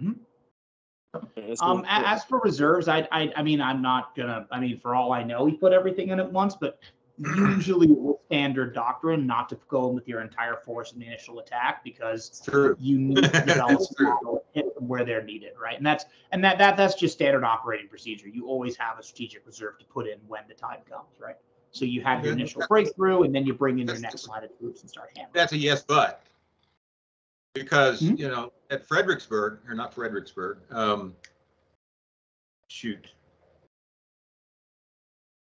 Mm-hmm. As for reserves, I mean, I'm not gonna. I mean, for all I know, he put everything in at once, but usually it's standard doctrine not to go in with your entire force in the initial attack, because you need to develop hit them where they're needed, right? And that's just standard operating procedure. You always have a strategic reserve to put in when the time comes, right? So you have your initial breakthrough, and then you bring in your next line of troops and start handling. That's a yes, but because you know, at Fredericksburg, or not Fredericksburg,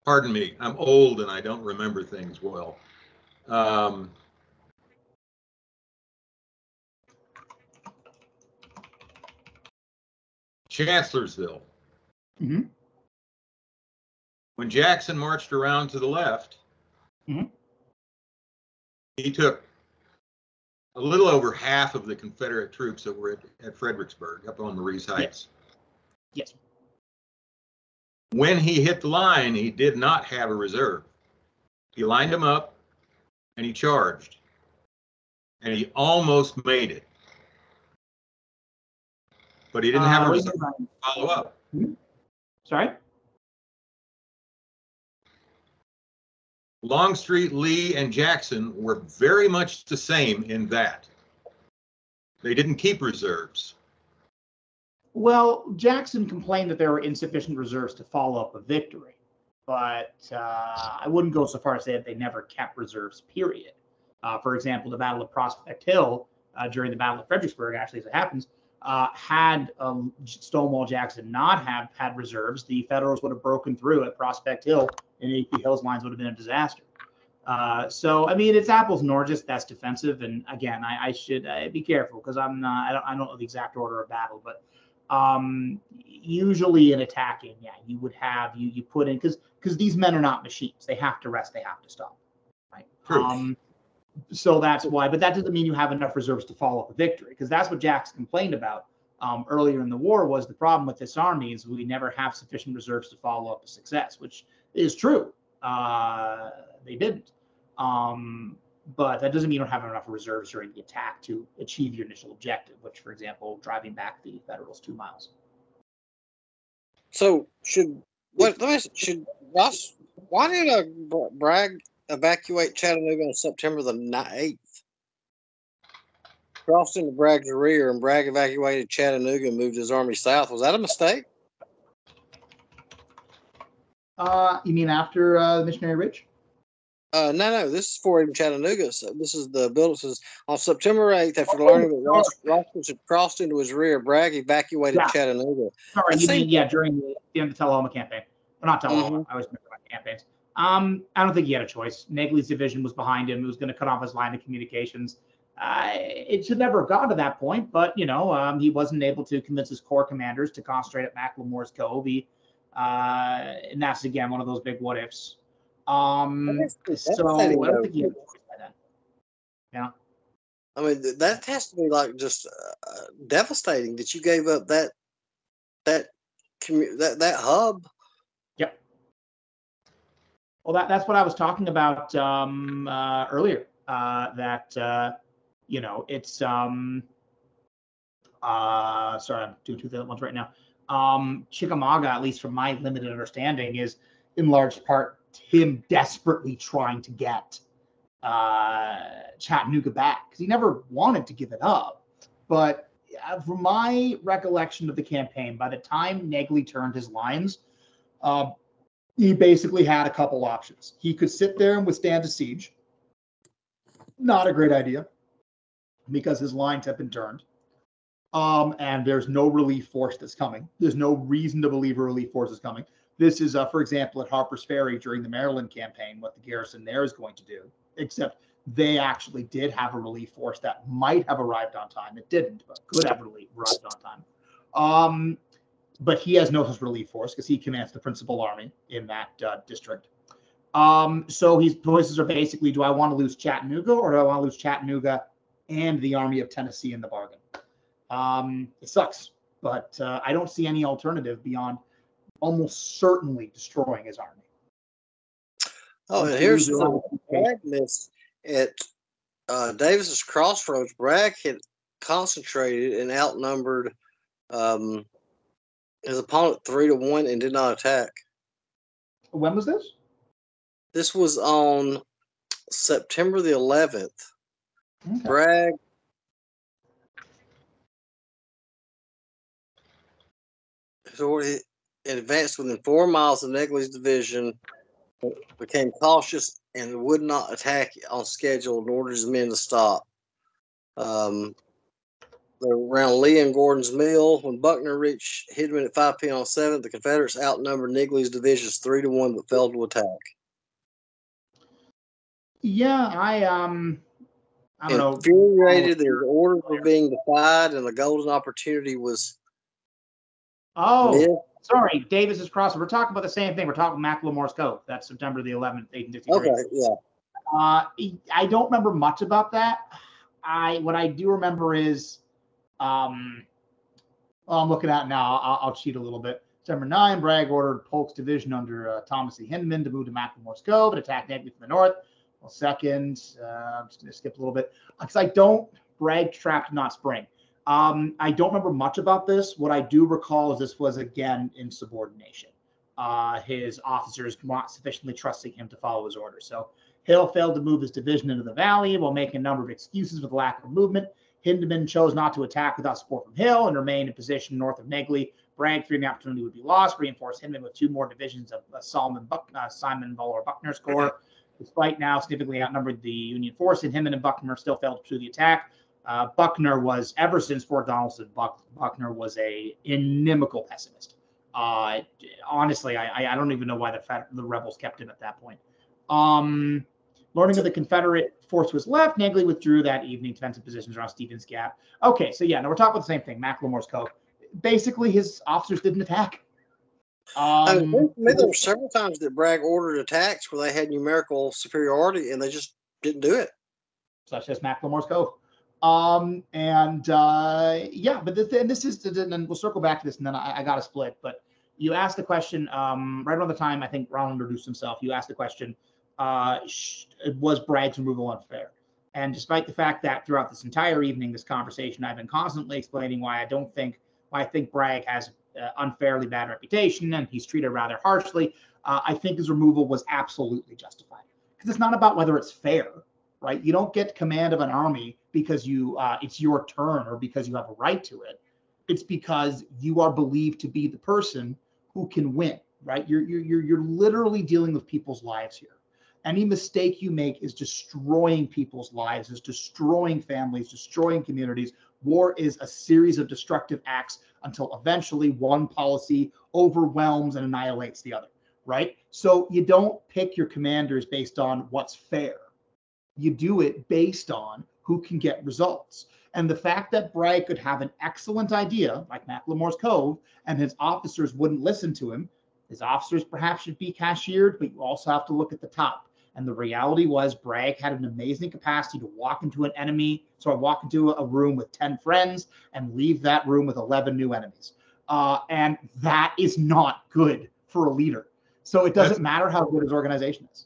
pardon me, I'm old and I don't remember things well. Chancellorsville. Mm-hmm. When Jackson marched around to the left, he took a little over half of the Confederate troops that were at Fredericksburg, up on Marie's Heights. Yes. When he hit the line, he did not have a reserve. He lined them up and he charged. And he almost made it. But he didn't have a reserve to follow up. Sorry? Longstreet, Lee, and Jackson were very much the same in that they didn't keep reserves. Well, Jackson complained that there were insufficient reserves to follow up a victory, but I wouldn't go so far as to say that they never kept reserves, period. For example, the Battle of Prospect Hill, during the Battle of Fredericksburg, actually, as it happens, had Stonewall Jackson not have had reserves, the Federals would have broken through at Prospect Hill, and AP Hill's lines would have been a disaster. So, I mean, it's apples and oranges. That's defensive. And again, I should be careful, because I don't know the exact order of battle, but usually in attacking, you would have, you put in, because these men are not machines. They have to rest. They have to stop. Right. True. So that's why, but that doesn't mean you have enough reserves to follow up a victory, because that's what Jackson complained about earlier in the war. Was the problem with this army is we never have sufficient reserves to follow up a success, which is true. They didn't. But that doesn't mean you don't have enough reserves during the attack to achieve your initial objective, which, for example, driving back the Federals 2 miles. So why did Bragg evacuate Chattanooga on September the 8th? Crossed into Bragg's rear, and Bragg evacuated Chattanooga and moved his army south. Was that a mistake? You mean after the Missionary Ridge? No. This is for Chattanooga. So this is the bill. This is on September 8th. After learning that Roskins had crossed into his rear, Bragg evacuated Chattanooga. Sorry, you mean during the end of the Tullahoma campaign? Well, not Tullahoma. I was thinking about campaigns. I don't think he had a choice. Negley's division was behind him. He was going to cut off his line of communications. It should never have gotten to that point, but he wasn't able to convince his corps commanders to concentrate at McLemore's Cove. And that's again one of those big what ifs. So I don't think he had a choice by then. Yeah. I mean, that has to be like just devastating that you gave up that hub. Yep. Well, that's what I was talking about earlier. It's sorry, I'm doing two things at once right now. Chickamauga, at least from my limited understanding, is in large part him desperately trying to get Chattanooga back because he never wanted to give it up. But from my recollection of the campaign, by the time Negley turned his lines, he basically had a couple options. He could sit there and withstand a siege. Not a great idea because his lines have been turned. And there's no relief force that's coming. There's no reason to believe a relief force is coming. This is, for example, at Harper's Ferry during the Maryland campaign, what the garrison there is going to do, except they actually did have a relief force that might have arrived on time. It didn't, but could have arrived on time. But he has no such relief force because he commands the principal army in that district. So his choices are basically, do I want to lose Chattanooga or do I want to lose Chattanooga and the Army of Tennessee in the bargain? It sucks, but I don't see any alternative beyond almost certainly destroying his army. Oh, and here's the Bragg miss at Davis's Crossroads. Bragg had concentrated and outnumbered his opponent 3-1 and did not attack. When was this? This was on September the 11th. Okay. Bragg advanced within 4 miles of Negley's division, became cautious and would not attack on schedule and ordered his men to stop. They were around Lee and Gordon's Mill. When Buckner reached Hindman at 5 p.m. on 7th, the Confederates outnumbered Negley's divisions 3-1 but failed to attack. Yeah, I don't know. Infuriated, their orders were being defied, and the golden opportunity was. Sorry, Davis's Crossroads. We're talking about the same thing. We're talking McLemore's Cove. That's September the 11th, 1853. Okay, yeah. I don't remember much about that. What I do remember is, I'm looking at it now. I'll cheat a little bit. September 9, Bragg ordered Polk's division under Thomas E. Hindman to move to McLemore's Cove and attack Negley from the north. Well, second, I'm just going to skip a little bit because Bragg trapped not spring. I don't remember much about this. What I do recall is this was, again, insubordination. His officers not sufficiently trusting him to follow his orders. So Hill failed to move his division into the valley while making a number of excuses for the lack of movement. Hindman chose not to attack without support from Hill and remained in position north of Negley. Bragg, fearing the opportunity would be lost, reinforced Hindman with 2 more divisions of Simon Buller Buckner's corps. Despite now significantly outnumbered the Union force, and Hindman and Buckner still failed to pursue the attack. Buckner was, ever since Fort Donelson, Buckner was a inimical pessimist. Honestly, I don't even know why the rebels kept him at that point. Learning of the Confederate force was left, Negley withdrew that evening to defensive positions around Stevens Gap. Okay, so yeah, no, we're talking about the same thing, McLemore's Cove. Basically, his officers didn't attack. There were several times that Bragg ordered attacks where they had numerical superiority, and they just didn't do it. Such as McLemore's Cove. And we'll circle back to this, and then I got to split. But you asked the question right around the time I think Ronald introduced himself. You asked the question, was Bragg's removal unfair? And despite the fact that throughout this entire evening, this conversation, I've been constantly explaining why I think Bragg has unfairly bad reputation and he's treated rather harshly. I think his removal was absolutely justified because it's not about whether it's fair, right? You don't get command of an army because it's your turn or because you have a right to it. It's because you are believed to be the person who can win, right? You're literally dealing with people's lives here. Any mistake you make is destroying people's lives, is destroying families, destroying communities. War is a series of destructive acts until eventually one policy overwhelms and annihilates the other, right? So you don't pick your commanders based on what's fair. You do it based on who can get results. And the fact that Bragg could have an excellent idea, like McLemore's Cove, and his officers wouldn't listen to him, his officers perhaps should be cashiered, but you also have to look at the top. And the reality was Bragg had an amazing capacity to walk into a room with 10 friends and leave that room with 11 new enemies. And that is not good for a leader. So it doesn't matter how good his organization is.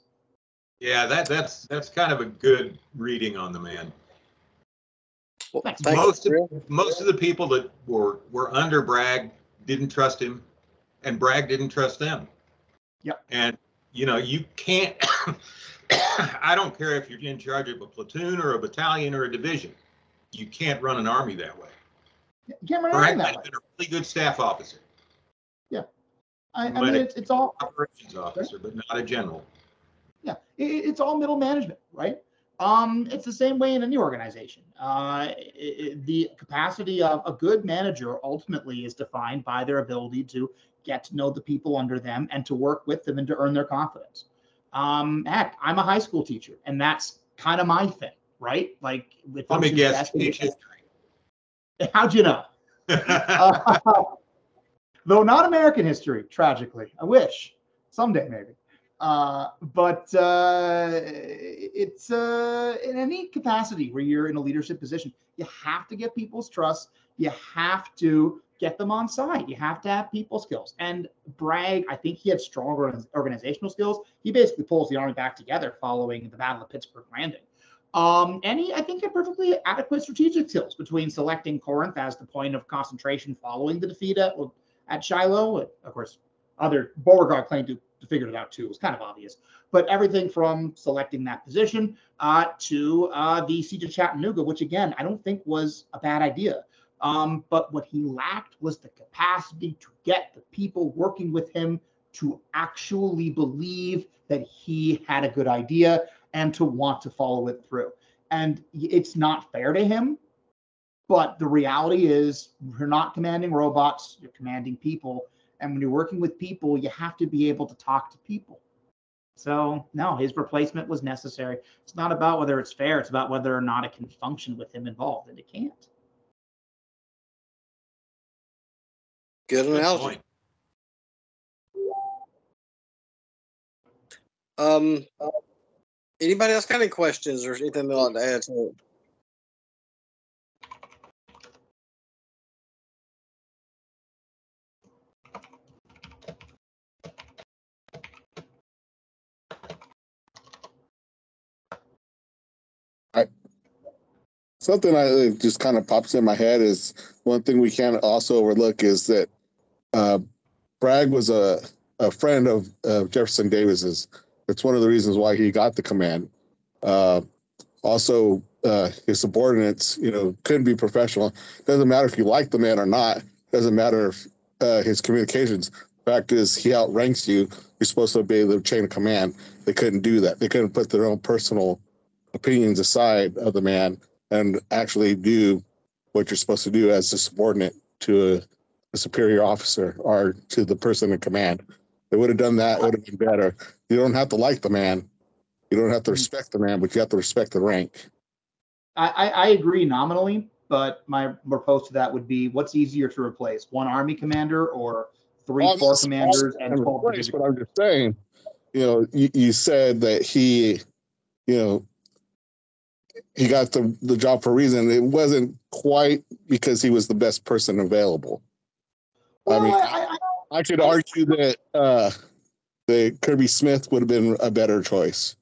Yeah, that's kind of a good reading on the man. Well, Most of the people that were under Bragg didn't trust him, and Bragg didn't trust them. Yep. And you can't. I don't care if you're in charge of a platoon or a battalion or a division. You can't run an army that way. You can't run an Bragg army might that have way. been a really good staff officer. Yeah. I mean, it's all operations officer, but not a general. Yeah, it's all middle management, right? It's the same way in any organization. The capacity of a good manager ultimately is defined by their ability to get to know the people under them and to work with them and to earn their confidence. Heck, I'm a high school teacher, and that's kind of my thing, right? Like, Let me guess, teach history. How'd you know? Though not American history, tragically. I wish someday, maybe. But it's in any capacity where you're in a leadership position, you have to get people's trust. You have to get them on side. You have to have people skills. And Bragg, I think he had stronger organizational skills. He basically pulls the army back together following the Battle of Pittsburgh Landing. And I think, had perfectly adequate strategic skills between selecting Corinth as the point of concentration following the defeat at Shiloh. Of course, other Beauregard claimed to figure it out too. It was kind of obvious. But everything from selecting that position to the siege of Chattanooga, which again, I don't think was a bad idea. But what he lacked was the capacity to get the people working with him to actually believe that he had a good idea and to want to follow it through. And it's not fair to him, but the reality is you're not commanding robots, you're commanding people. And when you're working with people, you have to be able to talk to people. So no, his replacement was necessary. It's not about whether it's fair, it's about whether or not it can function with him involved, and it can't. Good analogy. Anybody else got any questions or anything they'd like to add to it? Something I just kind of pops in my head is one thing we can't also overlook is that Bragg was a friend of Jefferson Davis's. It's one of the reasons why he got the command. Also, his subordinates, couldn't be professional. Doesn't matter if you like the man or not. Doesn't matter if his communications. Fact is, he outranks you. You're supposed to obey the chain of command. They couldn't do that. They couldn't put their own personal opinions aside of the man and actually do what you're supposed to do as a subordinate to a superior officer or to the person in command. They would have done that. It would have been better. You don't have to like the man. You don't have to respect the man, but you have to respect the rank. I agree nominally, but my repose to that would be, what's easier to replace, one army commander or three corps commanders and 12 divisions? But I'm just saying, you said that he got the job for a reason. It wasn't quite because he was the best person available. Well, I could argue that Kirby Smith would have been a better choice.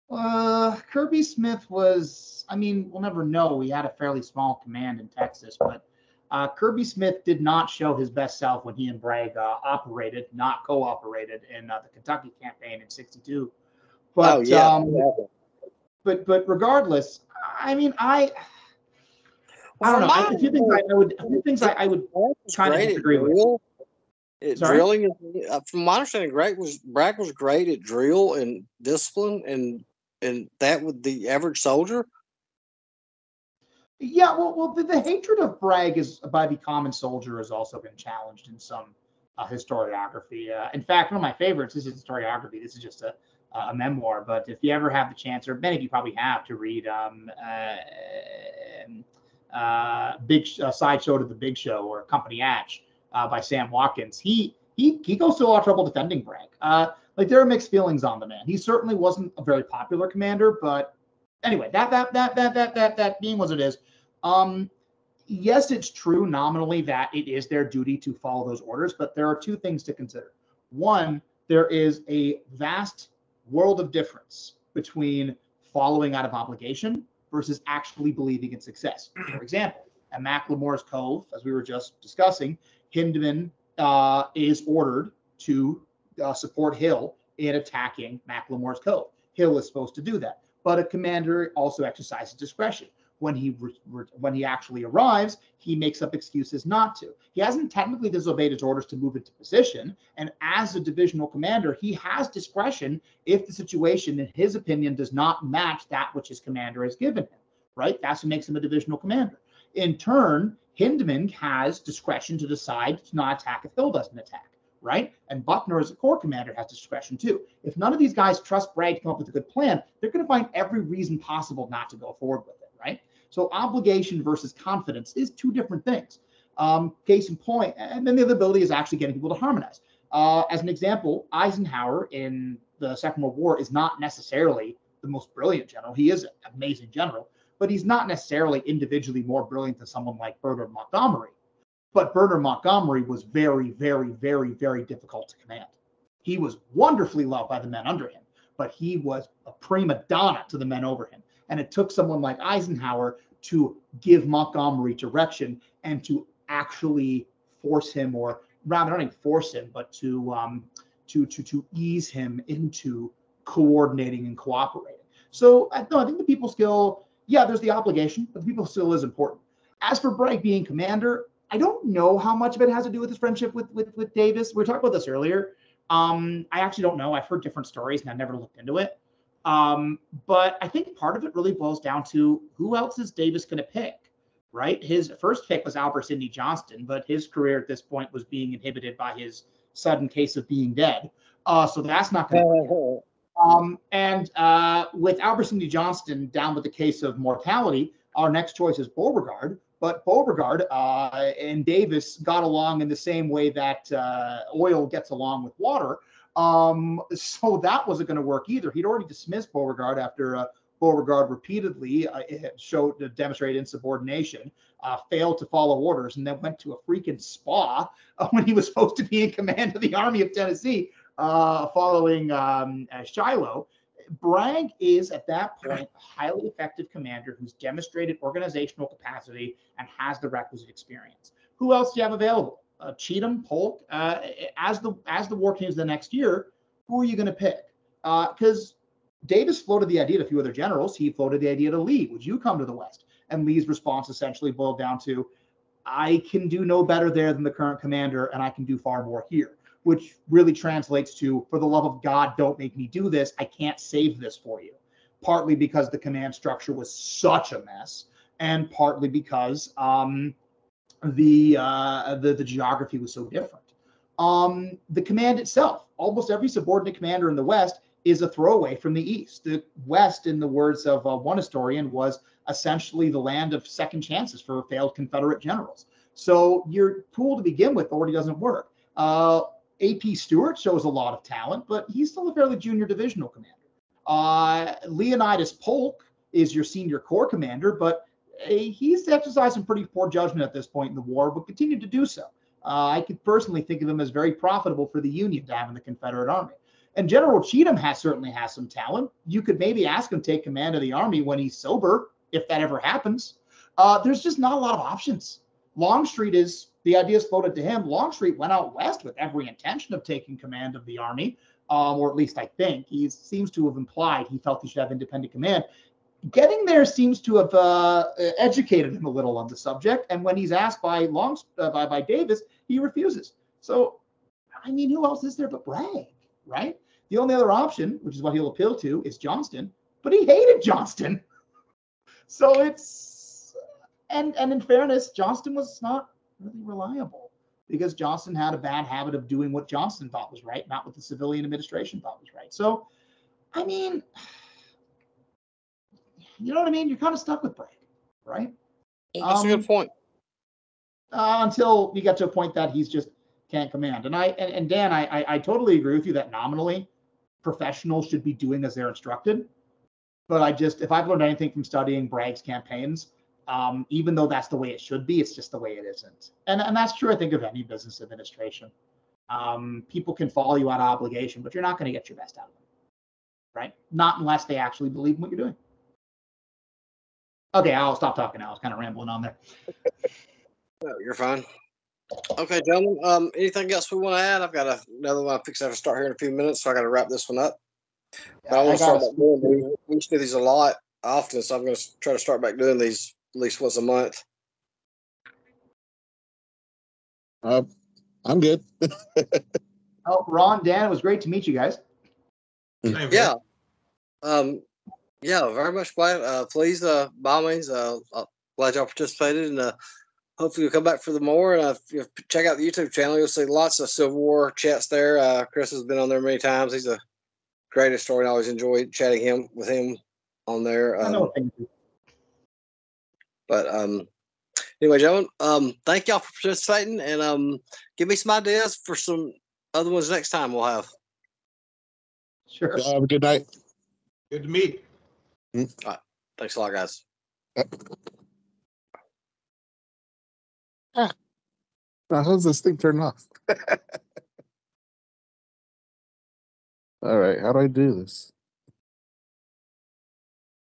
Kirby Smith was, we'll never know. He had a fairly small command in Texas, but Kirby Smith did not show his best self when he and Bragg not cooperated in the Kentucky campaign in '62. But But regardless, I don't know. A few things I would kind of disagree with. Sorry? Drilling, from my understanding, Bragg was great at drill and discipline, and that with the average soldier. Yeah, well, the hatred of Bragg is by the common soldier has also been challenged in some historiography. In fact, one of my favorites is historiography. This is just a memoir, but if you ever have the chance, or many of you probably have, to read Sideshow to the Big Show or Company Hatch by Sam Watkins, he goes to a lot of trouble defending Bragg. Like, there are mixed feelings on the man. He certainly wasn't a very popular commander, but anyway, that being what it is. Yes, it's true nominally that it is their duty to follow those orders, but there are two things to consider. One, there is a vast world of difference between following out of obligation versus actually believing in success. For example, at Macklemore's Cove, as we were just discussing, Hindman is ordered to support Hill in attacking Macklemore's Cove. Hill is supposed to do that, but a commander also exercises discretion. When he actually arrives, he makes up excuses not to. He hasn't technically disobeyed his orders to move into position, and as a divisional commander, he has discretion if the situation, in his opinion, does not match that which his commander has given him, right? That's what makes him a divisional commander. In turn, Hindman has discretion to decide to not attack if Hill doesn't attack, right? And Buckner, as a corps commander, has discretion too. If none of these guys trust Bragg to come up with a good plan, they're going to find every reason possible not to go forward with it, right? So obligation versus confidence is two different things. Case in point, and then the other ability is actually getting people to harmonize. As an example, Eisenhower in the Second World War is not necessarily the most brilliant general. He is an amazing general, but he's not necessarily individually more brilliant than someone like Bernard Montgomery. But Bernard Montgomery was very, very, very, very difficult to command. He was wonderfully loved by the men under him, but he was a prima donna to the men over him. And it took someone like Eisenhower to give Montgomery direction and to actually force him, or rather not even force him, but to ease him into coordinating and cooperating. So I think the people skill, yeah, there's the obligation, but the people skill is important. As for Bragg being commander, I don't know how much of it has to do with his friendship with Davis. We were talking about this earlier. I actually don't know. I've heard different stories and I've never looked into it. But I think part of it really boils down to who else is Davis going to pick, right? His first pick was Albert Sidney Johnston, but his career at this point was being inhibited by his sudden case of being dead. So that's not going to work. And with Albert Sidney Johnston down with the case of mortality, our next choice is Beauregard. But Beauregard and Davis got along in the same way that oil gets along with water. So that wasn't going to work either. He'd already dismissed Beauregard after Beauregard repeatedly demonstrated insubordination, failed to follow orders, and then went to a freaking spa when he was supposed to be in command of the Army of Tennessee following Shiloh. Bragg is, at that point, a highly effective commander who's demonstrated organizational capacity and has the requisite experience. Who else do you have available? Cheatham, Polk. As the war came the next year, who are you going to pick? Because Davis floated the idea to a few other generals. He floated the idea to Lee. Would you come to the West? And Lee's response essentially boiled down to, I can do no better there than the current commander, and I can do far more here, which really translates to, for the love of God, don't make me do this. I can't save this for you. Partly because the command structure was such a mess, and partly because the geography was so different. The command itself, almost every subordinate commander in the West is a throwaway from the East. The West, in the words of one historian, was essentially the land of second chances for failed Confederate generals. So your pool to begin with already doesn't work. A.P. Stewart shows a lot of talent, but he's still a fairly junior divisional commander. Leonidas Polk is your senior corps commander, but he's exercised some pretty poor judgment at this point in the war, but continued to do so. I could personally think of him as very profitable for the Union to have in the Confederate Army. And General Cheatham certainly has some talent. You could maybe ask him to take command of the Army when he's sober, if that ever happens. There's just not a lot of options. Longstreet the ideas floated to him. Longstreet went out west with every intention of taking command of the Army, or at least I think. He seems to have implied he felt he should have independent command. Getting there seems to have educated him a little on the subject, and when he's asked by Davis, he refuses. So I mean, who else is there but Bragg, right? The only other option, which is what he'll appeal to, is Johnston, but he hated Johnston. So it's, and in fairness, Johnston was not really reliable because Johnston had a bad habit of doing what Johnston thought was right, not what the civilian administration thought was right. So, I mean, you know what I mean? You're kind of stuck with Bragg, right? That's a good point. Until you get to a point that he's just can't command. And Dan, I totally agree with you that nominally professionals should be doing as they're instructed. But if I've learned anything from studying Bragg's campaigns, even though that's the way it should be, it's just the way it isn't. And that's true, I think, of any business administration. People can follow you out of obligation, but you're not going to get your best out of them, right? Not unless they actually believe in what you're doing. Okay, I'll stop talking now. I was kind of rambling on there. No, you're fine. Okay, gentlemen. Anything else we want to add? I've got another one I'm fixing to start here in a few minutes, so I got to wrap this one up. But I want to start back doing these. We used to do these a lot often, so I'm going to try to start back doing these at least once a month. I'm good. Oh, Ron, Dan, it was great to meet you guys. Yeah. Yeah, very much glad. Please, by all means, glad y'all participated, and hopefully you'll come back for the more. And check out the YouTube channel. You'll see lots of Civil War chats there. Chris has been on there many times. He's a great historian. I always enjoy chatting with him on there. I know. But anyway, gentlemen, thank y'all for participating, and give me some ideas for some other ones next time we'll have. Sure. Have a good night. Good to meet. All right. Thanks a lot, guys. Now, how's this thing turn off? All right, how do I do this?